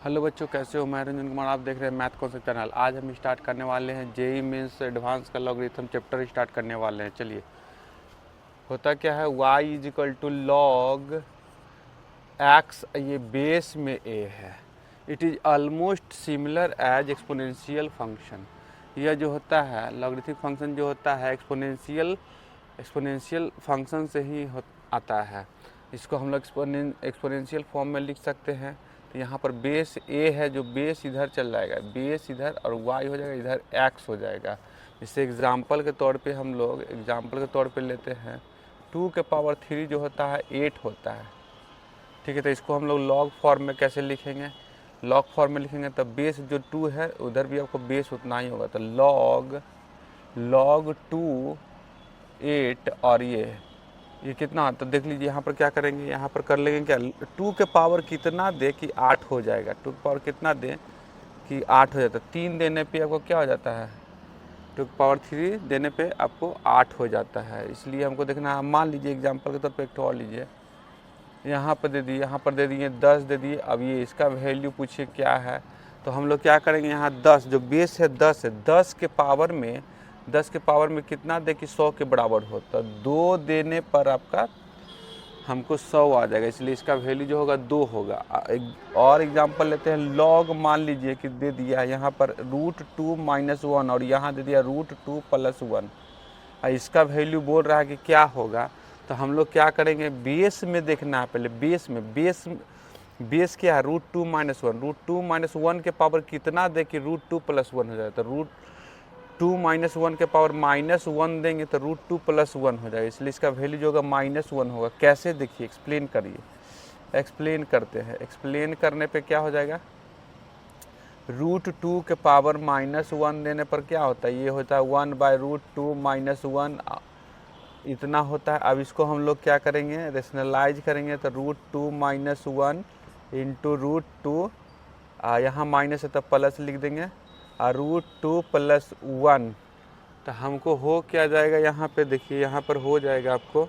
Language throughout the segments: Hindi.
हेलो बच्चों, कैसे हो? मैं रंजन कुमार, आप देख रहे हैं मैथ कॉन्सेप्ट चैनल। आज हम स्टार्ट करने वाले हैं जेई मेंस एडवांस का लॉगरिथम चैप्टर स्टार्ट करने वाले हैं। चलिए, होता क्या है, y is equal to log X, ये बेस में a है। It is almost similar as exponential function. यह जो होता है लॉगरिथमिक फंक्शन जो होता है एक्सपोनेंशियल फंक्शन से ही आता है। इसको हम लोग एक्सपोनेंशियल फॉर्म में लिख सकते हैं। तो यहाँ पर बेस a है, जो बेस इधर चल जाएगा, बेस इधर, और y हो जाएगा इधर, x हो जाएगा। इससे एग्जाम्पल के तौर पे लेते हैं 2 के पावर 3 जो होता है 8 होता है। ठीक है, तो इसको हम लोग लॉग फॉर्म में कैसे लिखेंगे? लॉग फॉर्म में लिखेंगे तो बेस जो 2 है उधर भी आपको बेस उतना ही होगा। तो लॉग 2 8, और ये कितना? तो देख लीजिए यहाँ पर क्या करेंगे, यहाँ पर कर लेंगे क्या, 2 के पावर कितना दे कि 8 हो जाएगा। 2 के पावर कितना दे कि 8 हो जाता है। 3 देने पे आपको क्या हो जाता है, 2 के पावर 3 देने पे आपको 8 हो जाता है। इसलिए हमको देखना है। मान लीजिए एग्जाम्पल के तौर पर एक तो और लीजिए, यहाँ पर दे दिए, यहाँ पर दे दिए 10 दे दिए। अब ये इसका वैल्यू पूछिए क्या है, तो हम लोग क्या करेंगे, यहाँ 10 जो बेस है 10 है, 10 के पावर में कितना दे कि 100 के बराबर हो, तो 2 देने पर आपका हमको 100 आ जाएगा। इसलिए इसका वैल्यू जो होगा 2 होगा। एक और एग्जांपल लेते हैं। लॉग मान लीजिए कि दे दिया है यहाँ पर √2 - 1, और यहाँ दे दिया √2 + 1। इसका वैल्यू बोल रहा है कि क्या होगा, तो हम लोग क्या करेंगे, बेस में देखना है पहले। बेस क्या है, √2 - 1। √2 - 1 के पावर कितना दे कि √2 + 1 हो जाए, तो √2 - 1 के पावर -1 देंगे तो √2 + 1 हो जाएगा। इसलिए इसका वैल्यू जो होगा -1 होगा। कैसे, देखिए एक्सप्लेन करिए। एक्सप्लेन करते हैं। एक्सप्लेन करने पे क्या हो जाएगा, √2 के पावर -1 देने पर क्या होता है, ये होता है 1/√2 - 1, इतना होता है। अब इसको हम लोग क्या करेंगे, रेशनलाइज करेंगे, तो √2 - 1 इंटू √2, यहाँ माइनस है तो प्लस लिख देंगे, और √2 + 1, तो हमको हो क्या जाएगा, यहाँ पे देखिए, यहाँ पर हो जाएगा आपको,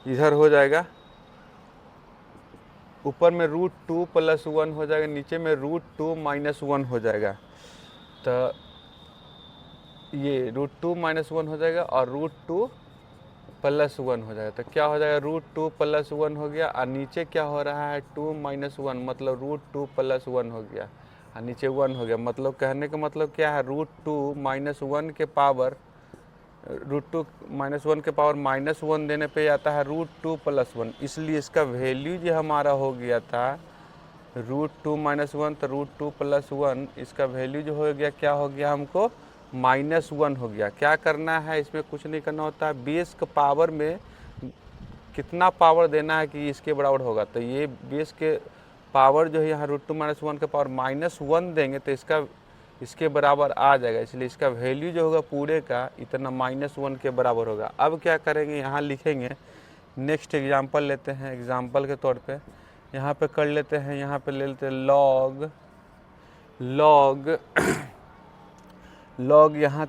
इधर हो जाएगा, ऊपर में √2 + 1 हो जाएगा, नीचे में √2 - 1 हो जाएगा। तो ये √2 - 1 हो जाएगा और √2 + 1 हो जाएगा। तो क्या हो जाएगा, √2 + 1 हो गया, और नीचे क्या हो रहा है, 2 - 1, मतलब √2 + 1 हो गया, और नीचे 1 हो गया। मतलब कहने का मतलब क्या है, √2 - 1 के पावर -1 देने पे आता है √2 + 1। इसलिए इसका वैल्यू जो हमारा हो गया था √2 - 1, तो √2 + 1, इसका वैल्यू जो हो गया, क्या हो गया, हमको -1 हो गया। क्या करना है, इसमें कुछ नहीं करना होता है, बेस के पावर में कितना पावर देना है कि इसके बराबर होगा। तो ये बेस के पावर जो है यहाँ √2 - 1 के पावर -1 देंगे तो इसके बराबर आ जाएगा। इसलिए इसका वैल्यू जो होगा पूरे का इतना -1 के बराबर होगा। अब क्या करेंगे, यहाँ लिखेंगे, नेक्स्ट एग्जांपल लेते हैं। एग्जांपल के तौर पे यहाँ पे कर लेते हैं, यहाँ पे ले लेते हैं लॉग यहाँ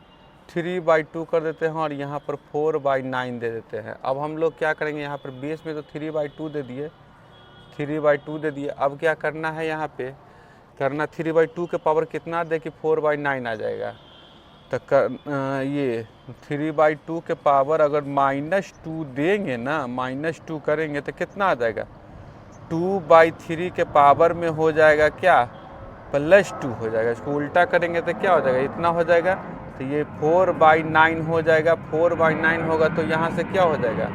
3/2 कर देते हैं, और यहाँ पर 4/9 दे देते हैं। अब हम लोग क्या करेंगे, यहाँ पर बेस में तो 3/2 दे दिए, 3/2 दे दिए। अब क्या करना है, यहाँ पे करना 3/2 के पावर कितना दे कि 4/9 आ जाएगा। तो ये 3/2 के पावर अगर -2 देंगे ना, -2 करेंगे तो कितना आ जाएगा, 2/3 के पावर में हो जाएगा क्या, +2 हो जाएगा। इसको उल्टा करेंगे तो क्या हो जाएगा, इतना हो जाएगा। तो ये 4/9 हो जाएगा। 4/9 होगा तो यहाँ से क्या हो जाएगा,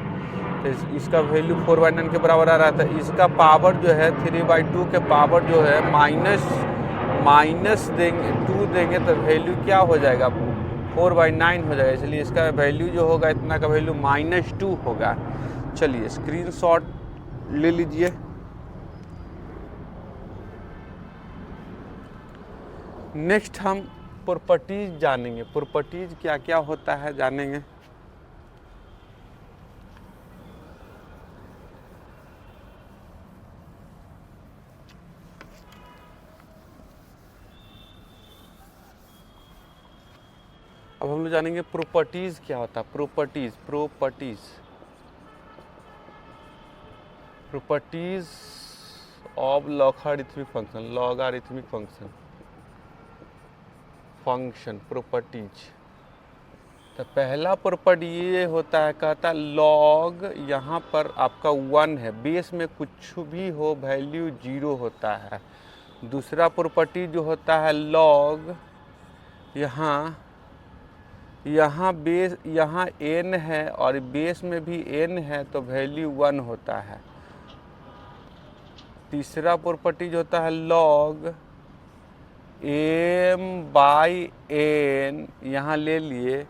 तो इसका वैल्यू 4/9 के बराबर आ रहा था। इसका पावर जो है 3/2 के पावर जो है -2 देंगे तो वैल्यू क्या हो जाएगा, 4/9 हो जाएगा। इसलिए इसका वैल्यू जो होगा, इतना का वैल्यू -2 होगा। चलिए स्क्रीनशॉट ले लीजिए। नेक्स्ट हम प्रॉपर्टीज जानेंगे। प्रॉपर्टीज क्या क्या होता है जानेंगे। अब हम लोग जानेंगे प्रॉपर्टीज क्या होता है। Properties of logarithmic function properties. तो पहला प्रॉपर्टी ये होता है, कहता है लॉग, यहाँ पर आपका 1 है, बेस में कुछ भी हो वैल्यू 0 होता है। दूसरा प्रॉपर्टी जो होता है लॉग, यहाँ बेस, यहाँ n है और बेस में भी n है तो वैल्यू 1 होता है। तीसरा प्रॉपर्टी जो होता है लॉग m/n, यहाँ ले लिए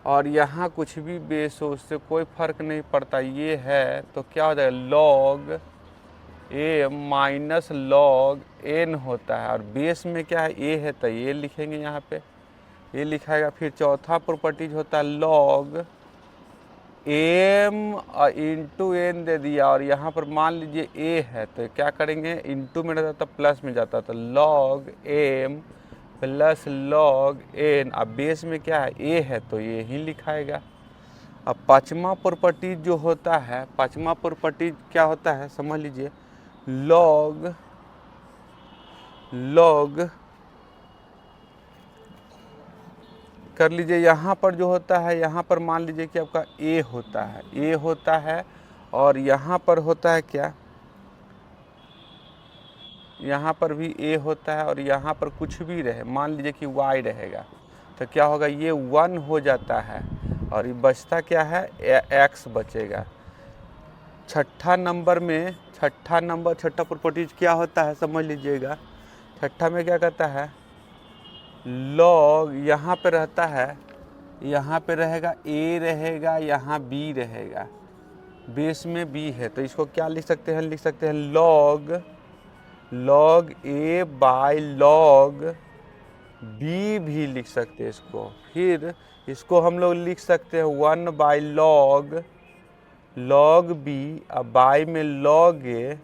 और यहाँ कुछ भी बेस हो उससे कोई फर्क नहीं पड़ता, ये है तो क्या हो जाएगा लॉग m - log n होता है। और बेस में क्या है a है तो ये लिखेंगे, यहाँ पे ये लिखाएगा। फिर चौथा प्रॉपर्टीज होता है लॉग m इंटू n दे दिया और यहाँ पर मान लीजिए a है तो क्या करेंगे, इंटू में रहता था प्लस में जाता था, log m plus log n। अब बेस में क्या है a है तो ये ही लिखाएगा। अब पांचवा प्रॉपर्टी जो होता है, पांचवा प्रॉपर्टी क्या होता है समझ लीजिए, log कर लीजिए। यहाँ पर जो होता है, यहाँ पर मान लीजिए कि आपका a होता है और यहाँ पर होता है क्या, यहाँ पर भी a होता है और यहाँ पर कुछ भी रहे, मान लीजिए कि y रहेगा तो क्या होगा, ये 1 हो जाता है और ये बचता क्या है, x बचेगा। छठा प्रॉपर्टीज क्या होता है समझ लीजिएगा। छठा में क्या कहता है, लॉग यहाँ पे रहता है, यहाँ पे रहेगा a रहेगा, यहाँ b रहेगा, बेस में b है तो इसको क्या लिख सकते हैं, log a by log b भी लिख सकते हैं इसको। फिर इसको हम लोग लिख सकते हैं 1 बाय log b बाय में log a।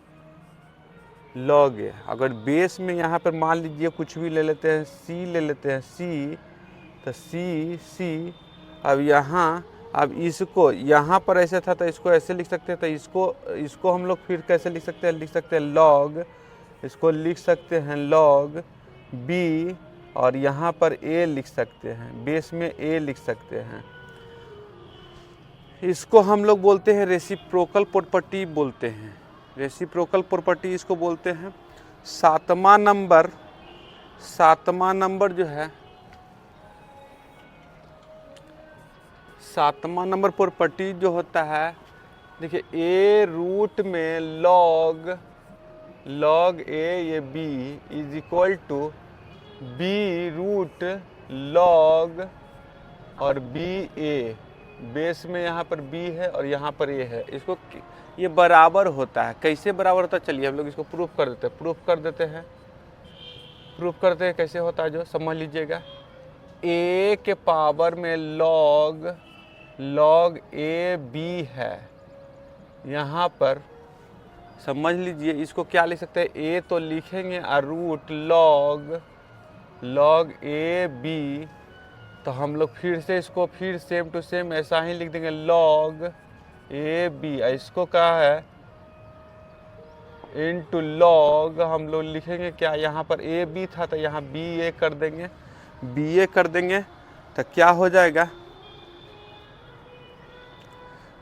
अगर बेस में यहाँ पर मान लीजिए कुछ भी ले लेते हैं, c ले लेते हैं, c तो c। अब इसको यहाँ पर ऐसे था तो इसको ऐसे लिख सकते हैं, तो इसको हम लोग फिर कैसे लिख सकते हैं, log, इसको लिख सकते हैं log b और यहाँ पर a लिख सकते हैं, बेस में a लिख सकते हैं। इसको हम लोग बोलते हैं रेसिप्रोकल प्रॉपर्टी बोलते हैं, रेसिप्रोकल प्रॉपर्टी इसको बोलते हैं। सातवां नंबर जो है, सातवां नंबर प्रॉपर्टी जो होता है, देखिए a रूट में log a ये b is equal to b root log और b a, बेस में यहाँ पर b है और यहाँ पर a है, इसको ये बराबर होता है। कैसे बराबर होता है, चलिए हम लोग इसको प्रूफ कर देते हैं, प्रूफ करते हैं कैसे होता है जो समझ लीजिएगा। a के पावर में log a b है, यहाँ पर समझ लीजिए इसको क्या लिख सकते हैं, a तो लिखेंगे और रूट log a b, तो हम लोग फिर से इसको फिर सेम टू सेम ऐसा ही लिख देंगे log a b। इसको क्या है इनटू log, हम लोग लिखेंगे क्या, यहाँ पर a b था तो यहाँ b a कर देंगे तो क्या हो जाएगा,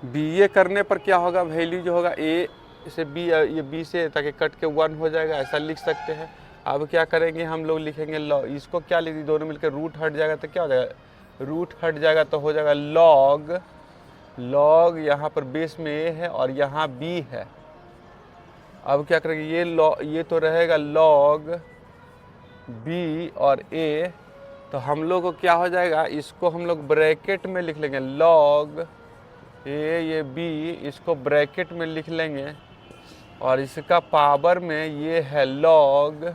b a करने पर क्या होगा, वैल्यू जो होगा a से b, ये b से ताकि कट के 1 हो जाएगा, ऐसा लिख सकते हैं। अब क्या करेंगे हम लोग लिखेंगे log, इसको क्या लिख दी, दोनों मिलकर रूट हट जाएगा तो क्या हो जाएगा, रूट हट जाएगा तो हो जाएगा log यहाँ पर बेस में a है और यहाँ b है। अब क्या करेंगे, ये तो रहेगा log b और a, तो हम लोग को क्या हो जाएगा, इसको हम लोग ब्रैकेट में लिख लेंगे log a ये b, इसको ब्रैकेट में लिख लेंगे और इसका पावर में ये है log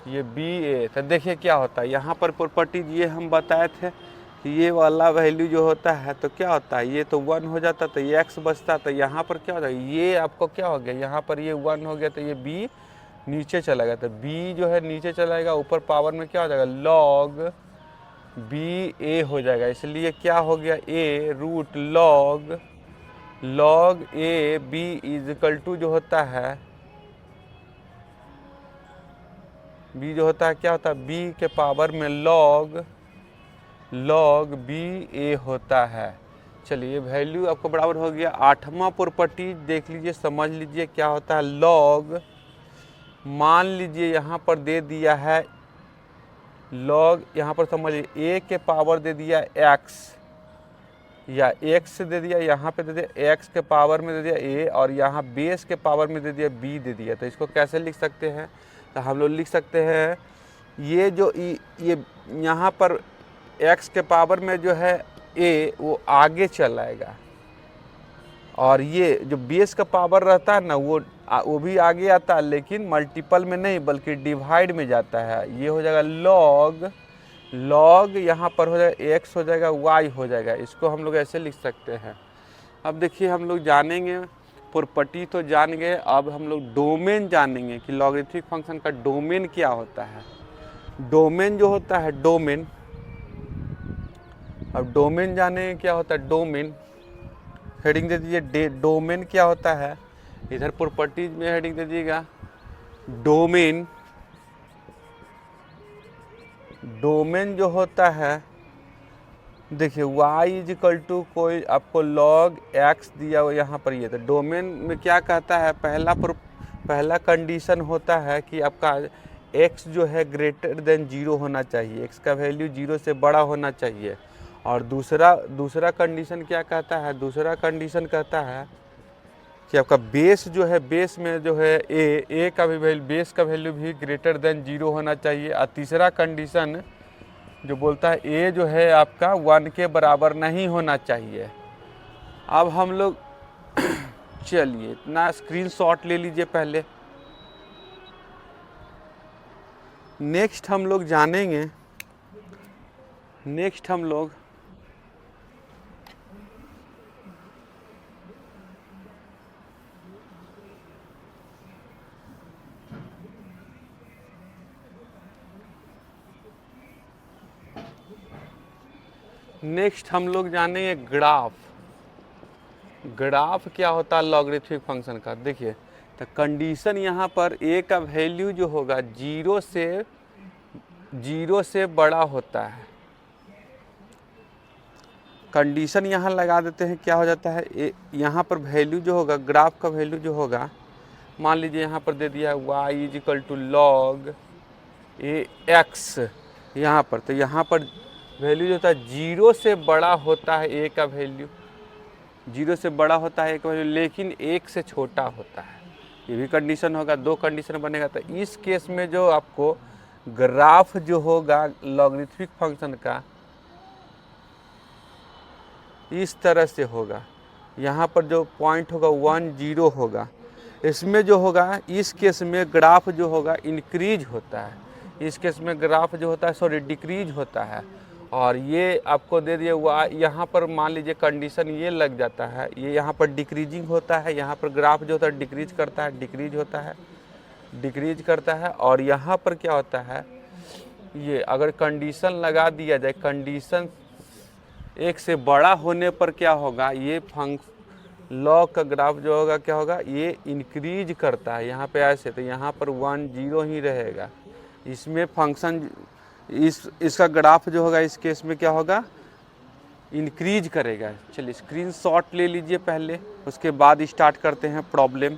ये ba। तो देखिए क्या होता है, यहाँ पर प्रॉपर्टी ये हम बताए थे कि ये वाला वैल्यू जो होता है तो क्या होता है, ये तो 1 हो जाता तो ये x बचता, तो यहाँ पर क्या होता है, ये आपको क्या हो गया, यहाँ पर ये 1 हो गया तो ये b नीचे चला गया, तो b जो है नीचे चलाएगा, ऊपर पावर में क्या हो जाएगा log b a हो जाएगा। इसलिए क्या हो गया, a root log a b is equal to जो होता है b जो होता है क्या होता है, b के पावर में log b a होता है। चलिए वैल्यू आपको बराबर हो गया। 8वां प्रॉपर्टी देख लीजिए, समझ लीजिए क्या होता है। log, मान लीजिए यहाँ पर दे दिया है log, यहाँ पर समझिए a के पावर दे दिया x, या x दे दिया, यहाँ पे दे दिया x के पावर में दे दिया a, और यहाँ बेस के पावर में दे दिया b दे दिया। तो इसको कैसे लिख सकते हैं, तो हम लोग लिख सकते हैं ये जो ये यहाँ पर x के पावर में जो है a वो आगे चलाएगा, और ये जो बेस का पावर रहता है ना वो भी आगे आता है, लेकिन मल्टीपल में नहीं बल्कि डिवाइड में जाता है। ये हो जाएगा log यहाँ पर हो जाएगा x हो जाएगा y हो जाएगा। इसको हम लोग ऐसे लिख सकते हैं। अब देखिए हम लोग जानेंगे, प्रॉपर्टी तो जान गए, अब हम लोग डोमेन जानेंगे कि लॉगरिथमिक फंक्शन का डोमेन क्या होता है। डोमेन जो होता है डोमेन, अब डोमेन जानेंगे क्या होता है। डोमेन हेडिंग दे दीजिए, डोमेन क्या होता है, इधर प्रॉपर्टीज में हेडिंग दे दीजिएगा डोमेन। डोमेन जो होता है देखिए y इज इक्वल टू कोई आपको log x दिया हुआ यहाँ पर, ये तो डोमेन में क्या कहता है, पहला कंडीशन होता है कि आपका x जो है ग्रेटर देन 0 होना चाहिए, x का वैल्यू 0 से बड़ा होना चाहिए। और दूसरा कंडीशन क्या कहता है, दूसरा कंडीशन कहता है कि आपका बेस जो है, बेस में जो है a का भी वैल्यू, बेस का वैल्यू भी ग्रेटर देन 0 होना चाहिए। और तीसरा कंडीशन जो बोलता है a जो है आपका 1 के बराबर नहीं होना चाहिए। अब हम लोग चलिए इतना स्क्रीनशॉट ले लीजिए पहले। नेक्स्ट हम लोग जानेंगे, नेक्स्ट हम लोग जानेंगे ग्राफ। ग्राफ क्या होता है लॉगरिथमिक फंक्शन का। देखिए तो कंडीशन यहाँ पर a का वैल्यू जो होगा 0 से बड़ा होता है। कंडीशन यहाँ लगा देते हैं, क्या हो जाता है, यहाँ पर वैल्यू जो होगा, ग्राफ का वैल्यू जो होगा, मान लीजिए यहाँ पर दे दिया है y is equal to log x यहाँ पर, तो यहाँ पर वैल्यू जो होता है 0 से बड़ा होता है a का वैल्यू, 0 से बड़ा होता है a का वैल्यू, लेकिन 1 से छोटा होता है। ये भी कंडीशन होगा, दो कंडीशन बनेगा। तो इस केस में जो आपको ग्राफ जो होगा लॉगरिथमिक फंक्शन का इस तरह से होगा। यहाँ पर जो पॉइंट होगा 1 0 होगा। इसमें जो होगा, इस केस में ग्राफ जो होगा इंक्रीज होता है, इस केस में ग्राफ जो होता है सॉरी डिक्रीज होता है। और ये आपको दे दिया हुआ, यहाँ पर मान लीजिए कंडीशन ये लग जाता है, ये यहाँ पर डिक्रीजिंग होता है, यहाँ पर ग्राफ जो होता है डिक्रीज करता है, डिक्रीज होता है, डिक्रीज करता है। और यहाँ पर क्या होता है, ये अगर कंडीशन लगा दिया जाए, कंडीशन 1 से बड़ा होने पर क्या होगा, ये लॉग का ग्राफ जो होगा क्या होगा, ये इंक्रीज करता है यहाँ पे ऐसे, तो यहाँ पर 1 0 ही रहेगा। इसमें फंक्शन इसका ग्राफ जो होगा इस केस में क्या होगा, इंक्रीज करेगा। चलिए स्क्रीनशॉट ले लीजिए पहले, उसके बाद स्टार्ट करते हैं प्रॉब्लम।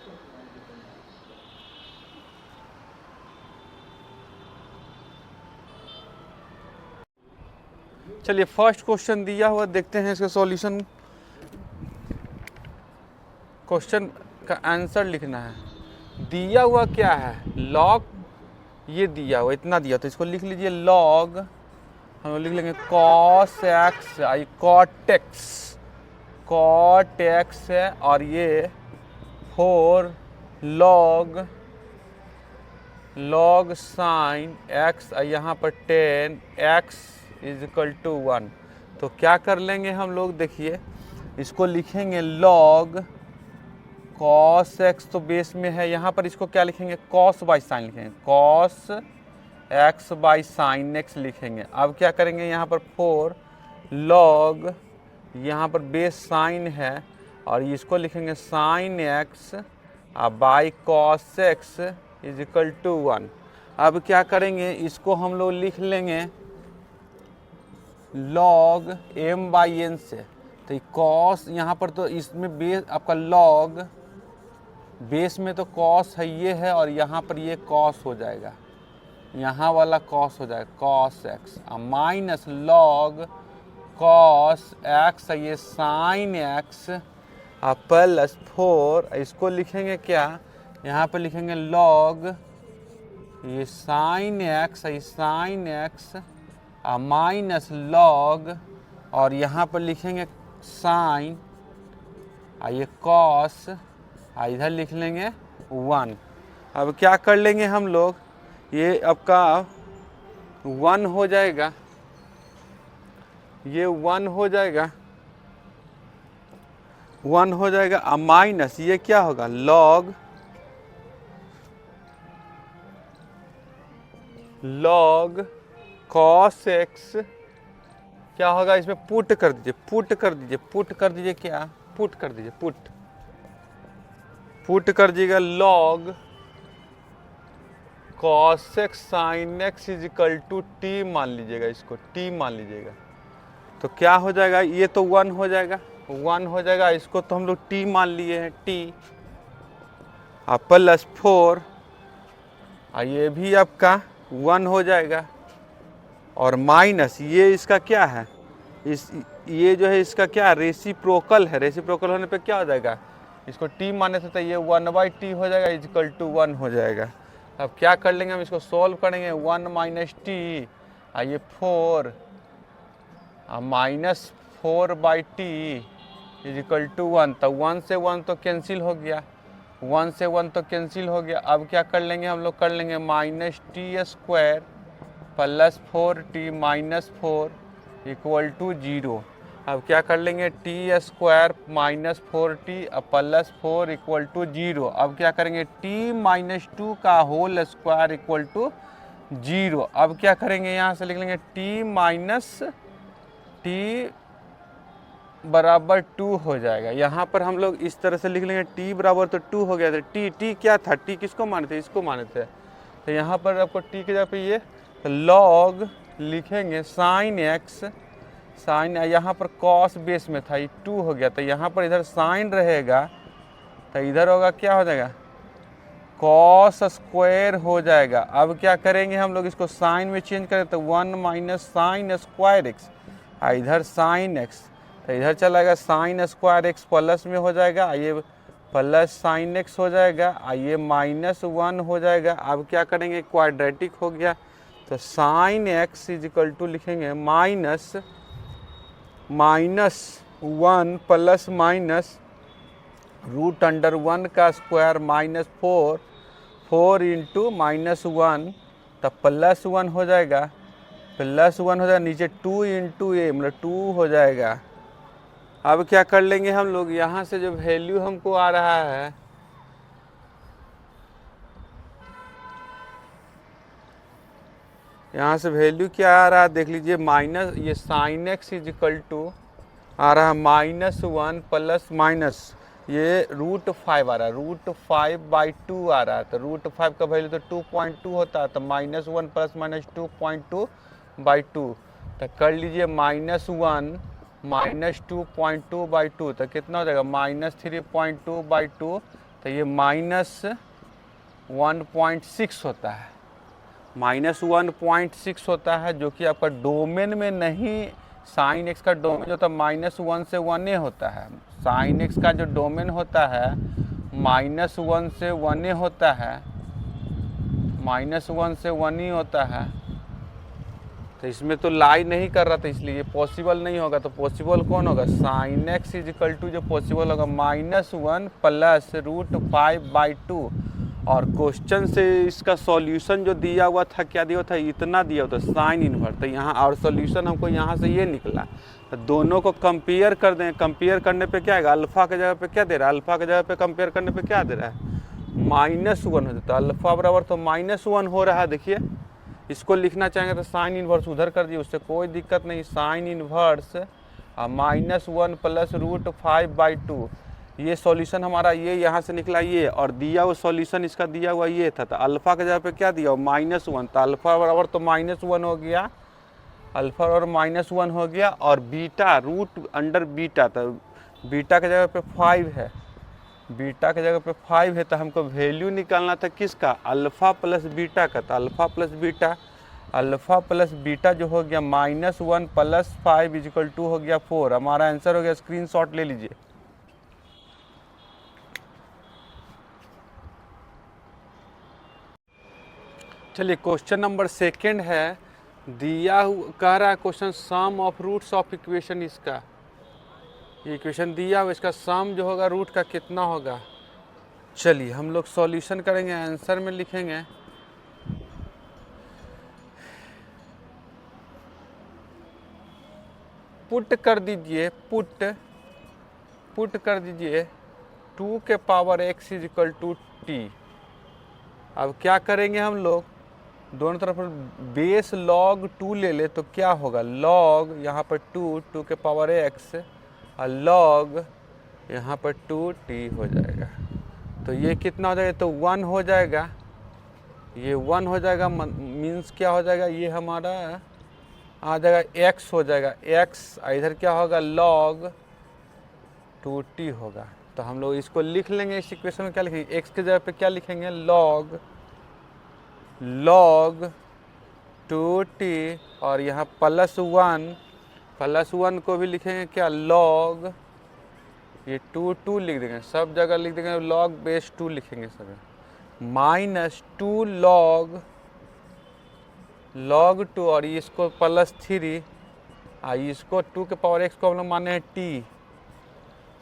चलिए फर्स्ट क्वेश्चन दिया हुआ, देखते हैं इसका सॉल्यूशन। क्वेश्चन का आंसर लिखना है। दिया हुआ क्या है, लॉग, ये दिया हुआ इतना दिया, तो इसको लिख लीजिए लॉग, हम लिख लेंगे cos x आई cot x है, और ये 4 log sin x, यहाँ पर 10 x इज इक्वल टू 1। तो क्या कर लेंगे हम लोग, देखिए इसको लिखेंगे log cos x, तो बेस में है, यहाँ पर इसको क्या लिखेंगे, cos बाई साइन लिखेंगे, cos x by sine x लिखेंगे। अब क्या करेंगे, यहाँ पर 4 log, यहाँ पर बेस साइन है, और इसको लिखेंगे sine x by cos x is equal to 1। अब क्या करेंगे, इसको हम लोग लिख लेंगे log m/n से। तो कॉस यहाँ पर तो इसमें बेस आपका लॉग, बेस में तो कॉस है ये है, और यहाँ पर ये कॉस हो जाएगा, यहाँ वाला कॉस हो जाएगा cos x, minus log cos x ये साइन एक्स प्लस 4, इसको लिखेंगे क्या, यहाँ पर लिखेंगे लॉग ये साइन एक्स माइनस लॉग, और यहाँ पर लिखेंगे साइन ये कॉस, इधर लिख लेंगे 1। अब क्या कर लेंगे हम लोग, ये आपका 1 हो जाएगा, ये 1 हो जाएगा, 1 हो जाएगा, माइनस ये क्या होगा लॉग कॉस एक्स, क्या होगा इसमें पुट कर दीजिए, पुट कर दीजिए क्या, पुट कर दीजिए, पुट कर दीजिएगा log cos X sine X is equal to T मान लीजिएगा, इसको टी मान लीजिएगा। तो क्या हो जाएगा, ये तो 1 हो जाएगा, 1 हो जाएगा, इसको तो हम लोग टी मान लिए हैं, टी प्लस 4, ये भी आपका 1 हो जाएगा, और माइनस ये इसका क्या है, ये जो है इसका क्या रेसिप्रोकल है, रेसिप्रोकल होने पे क्या हो जाएगा, इसको t माने से तो ये 1/t हो जाएगा इक्वल टू 1 हो जाएगा। अब क्या कर लेंगे हम, इसको सॉल्व करेंगे, 1 माइनस टी ये 4 माइनस 4/t इक्वल टू 1, तो 1 से 1 तो कैंसिल हो गया, 1 से 1 तो कैंसिल हो गया। अब क्या कर लेंगे हम लोग, कर लेंगे minus T square plus 4t minus 4 equal to 0। अब क्या कर लेंगे, T square minus 4t plus 4 equal to 0। अब क्या करेंगे, t माइनस 2 का होल स्क्वायर इक्वल टू 0। अब क्या करेंगे, यहाँ से लिख लेंगे t माइनस टी बराबर 2 हो जाएगा। यहाँ पर हम लोग इस तरह से लिख लेंगे, t बराबर तो 2 हो गया था, t क्या था, t किसको माने थे, इसको माने थे। तो यहाँ पर आपको t की जगह पे ये लॉग लिखेंगे साइन एक्स, साइन यहाँ पर कॉस बेस में था, ये 2 हो गया, तो यहाँ पर इधर साइन रहेगा, तो इधर होगा क्या हो जाएगा कॉस स्क्वायर हो जाएगा। अब क्या करेंगे हम लोग, इसको साइन में चेंज करें तो 1 माइनस साइन स्क्वायर एक्स, इधर साइन एक्स, तो इधर चलाएगा साइन स्क्वायर एक्स प्लस में हो जाएगा, ये प्लस साइन एक्स हो जाएगा, ये माइनस 1 हो जाएगा। अब क्या करेंगे, क्वाड्रेटिक हो गया, तो sine X is equal to लिखेंगे minus 1 plus minus root under 1 का स्क्वायर माइनस 4 इंटू माइनस 1, तब प्लस 1 हो जाएगा, नीचे 2 इंटू ए मतलब 2 हो जाएगा। अब क्या कर लेंगे हम लोग, यहाँ से जो वैल्यू हमको आ रहा है, यहाँ से वैल्यू क्या आ रहा है देख लीजिए, माइनस ये sine X is equal to आ रहा है -1 प्लस माइनस ये √5 आ रहा है, √5/2 आ रहा है, तो √5 का वैल्यू तो 2.2 होता है, तो -1 प्लस माइनस 2.2/2, तो कर लीजिए -1 माइनस 2.2/2, तो कितना हो जाएगा -3.2/2, तो ये -1.6 होता है, -1.6 होता है, जो कि आपका डोमेन में नहीं, साइन एक्स का डोमेन जो होता है -1 से 1 होता है, साइन एक्स का जो डोमेन होता है -1 से 1 होता है, -1 से 1 ही होता है, तो इसमें तो लाई नहीं कर रहा था, इसलिए ये पॉसिबल नहीं होगा। तो पॉसिबल कौन होगा, sine X is equal to जो पॉसिबल होगा -1 प्लस √5/2, और क्वेश्चन से इसका सॉल्यूशन जो दिया हुआ था, क्या दिया था, इतना दिया हुआ था साइन इन्वर्स, तो यहाँ और सॉल्यूशन हमको यहाँ से ये निकला, तो दोनों को कंपेयर कर दें, कंपेयर करने पे क्या आएगा, अल्फा के जगह पे क्या दे रहा है, अल्फा के जगह पे कंपेयर करने पे क्या दे रहा है -1 हो जाता है, अल्फा बराबर तो -1 हो रहा है। देखिए इसको लिखना चाहेंगे तो साइन इन्वर्स उधर कर दिए, उससे कोई दिक्कत नहीं, साइन इन्वर्स -1 प्लस √5/2, ये सॉल्यूशन हमारा ये यहाँ से निकला ये, और दिया हुआ सॉल्यूशन इसका दिया हुआ ये था। तो अल्फ़ा के जगह पे क्या दिया -1, तो अल्फ़ा बराबर तो -1 हो गया, अल्फ़ा और -1 हो गया, और बीटा रूट अंडर बीटा, तो बीटा के जगह पे 5 है, बीटा के जगह पे 5 है। तो हमको वैल्यू निकालना था किसका, अल्फ़ा प्लस बीटा का। तो अल्फ़ा प्लस बीटा जो हो गया -1 + 5 = 2 हो गया 4। हमारा आंसर हो गया, स्क्रीनशॉट ले लीजिए। चलिए क्वेश्चन नंबर 2 है, दिया कह रहा है question sum of roots of equation, इसका ये इक्वेशन दिया हुआ, इसका सम जो होगा रूट का कितना होगा। चलिए हम लोग सॉल्यूशन करेंगे, आंसर में लिखेंगे पुट कर दीजिए, पुट कर दीजिए 2 के पावर x = t। अब क्या करेंगे हम लोग, दोनों तरफ बेस log 2 ले ले, तो क्या होगा log यहाँ पर 2 के पावर x और log यहाँ पर 2t हो जाएगा। तो ये कितना हो जाएगा, तो 1 हो जाएगा, ये 1 हो जाएगा, मीन्स क्या हो जाएगा, ये हमारा आ जाएगा x हो जाएगा, x इधर क्या होगा log 2t होगा। तो हम लोग इसको लिख लेंगे, इस इक्वेशन में क्या लिखेंगे, x के जगह पे क्या लिखेंगे log 2t, और यहाँ +1 को भी लिखेंगे क्या log, ये 2 लिख देंगे, सब जगह लिख देंगे log बेस 2 लिखेंगे सब, -2 log 2, और इसको +3, इसको 2 के पावर x को हम लोग माने हैं t,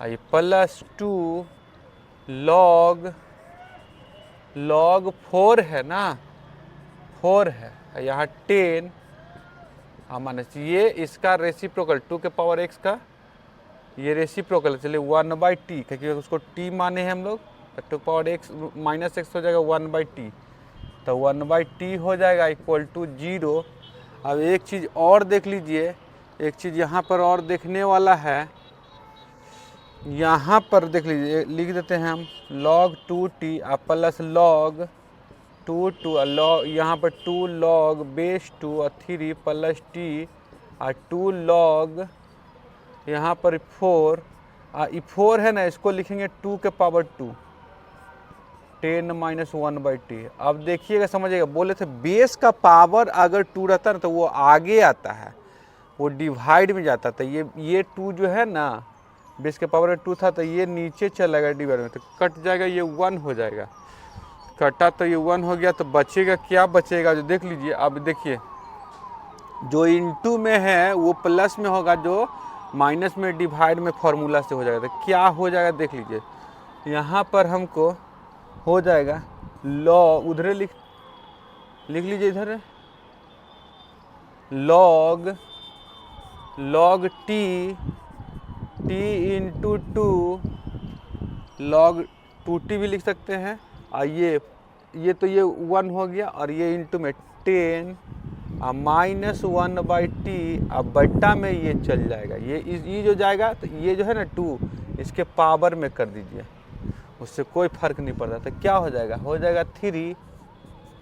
ये +2 log 4 है ना, 4 है, यहाँ 10 माने ये इसका रेसिप्रोकल 2 के पावर x का ये रेसिप्रोकल, चलिए 1/t, क्योंकि उसको t माने हैं हम लोग, 2 के पावर x -x हो जाएगा 1/t, तो 1/t हो जाएगा = 0। अब एक चीज़ और देख लीजिए, एक चीज़ यहाँ पर और देखने वाला है, यहाँ पर देख लीजिए, लिख देते हैं हम log 2t + log 2 यहाँ पर 2 log बेस 2 और 3 + t और 2 log यहाँ पर 4, ये 4 है ना, इसको लिखेंगे 2 के पावर 2, 10 - 1/t। अब देखिएगा, समझिएगा, बोले थे बेस का पावर अगर 2 रहता ना तो वो आगे आता है, वो डिवाइड में जाता था। ये 2 जो है ना, बेस के पावर 2 था, तो ये नीचे चलेगा डिवाइड में, तो कट जाएगा, ये 1 हो जाएगा, कटा तो ये 1 हो गया। तो बचेगा क्या, बचेगा जो देख लीजिए। अब देखिए, जो इनटू में है वो प्लस में होगा, जो माइनस में डिवाइड में फॉर्मूला से हो जाएगा। तो क्या हो जाएगा देख लीजिए, यहाँ पर हमको हो जाएगा log, उधर लिख लीजिए, इधर log t × 2 log 2t भी लिख सकते हैं। और ये तो ये 1 हो गया, और ये इंटू में 10 -1/t, अब बट्टा में ये चल जाएगा, ये जो जाएगा, तो ये जो है ना 2 इसके पावर में कर दीजिए, उससे कोई फर्क नहीं पड़ता। तो क्या हो जाएगा, 3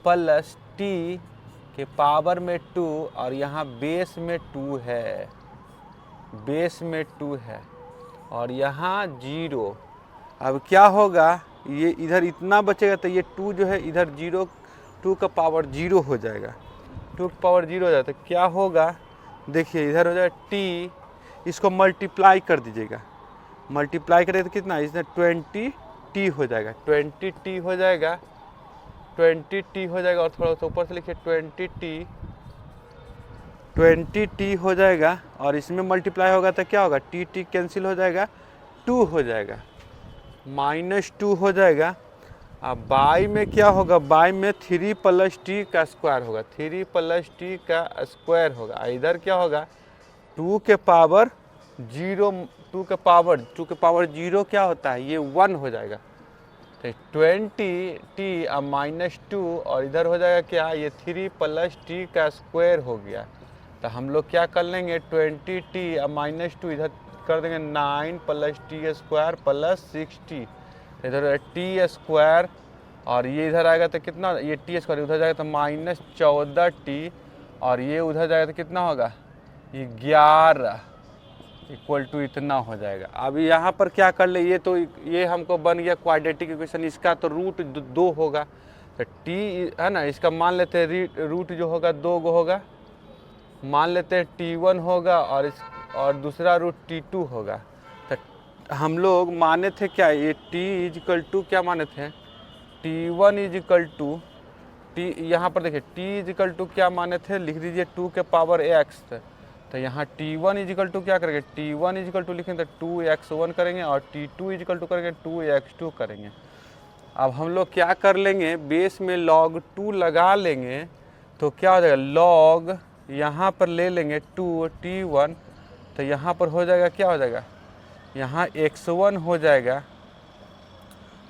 + t के पावर में 2, और यहाँ बेस में 2 है, बेस में 2 है, और यहाँ 0। अब क्या होगा, ये इधर इतना बचेगा, तो ये 2 जो है इधर 2 का पावर 0 हो जाएगा, 2 का पावर 0 हो जाता है। क्या होगा देखिए, इधर हो जाएगा t, इसको मल्टीप्लाई कर दीजिएगा, मल्टीप्लाई करें तो कितना, इसमें 20t हो जाएगा, 20t हो जाएगा, 20t हो जाएगा, और थोड़ा सा ऊपर से लिखिए 20t हो जाएगा, और इसमें मल्टीप्लाई होगा तो क्या होगा, t कैंसिल हो जाएगा, 2 हो जाएगा, -2 हो जाएगा। अब बाई में क्या होगा, बाई में 3 + t का स्क्वायर होगा, 3 + t का स्क्वायर होगा। इधर क्या होगा, 2 के पावर 0, 2 के पावर 0 क्या होता है, ये 1 हो जाएगा। तो 20t अब -2, और इधर हो जाएगा क्या, ये 3 + t का स्क्वायर हो गया। तो हम लोग क्या कर लेंगे, 20t अब -2 इधर कर देंगे 9 प्लस टी स्क्वायर प्लस 60, इधर टी स्क्वायर और ये इधर आएगा तो कितना, ये टी स्क्वायर उधर जाएगा तो माइनस 14t और ये उधर जाएगा तो कितना होगा 11 इक्वल टू इतना हो जाएगा। अब यहाँ पर क्या कर ले, ये तो ये हमको बन गया क्वाड्रेटिक इक्वेशन, इसका तो रूट 2 होगा तो t है ना, इसका मान लेते हैं रूट जो होगा 2 होगा, मान लेते हैं t1 होगा और दूसरा रूट t2 होगा। तो हम लोग माने थे क्या, ये t इजिकल टू क्या माने थे, t1 इजिकल टू t, यहाँ पर देखिए t इजिकल टू क्या माने थे, लिख दीजिए 2 के पावर x। तो यहाँ t1 इजिकल टू क्या करेंगे, t1 इजिकल टू लिखेंगे तो 2x1 करेंगे और t2 इजिकल टू करेंगे 2x2 करेंगे। अब हम लोग क्या कर लेंगे, बेस में log 2 लगा लेंगे तो क्या हो जाएगा, log यहाँ पर ले लेंगे 2t1 तो यहाँ पर हो जाएगा क्या हो जाएगा, यहाँ x1 हो जाएगा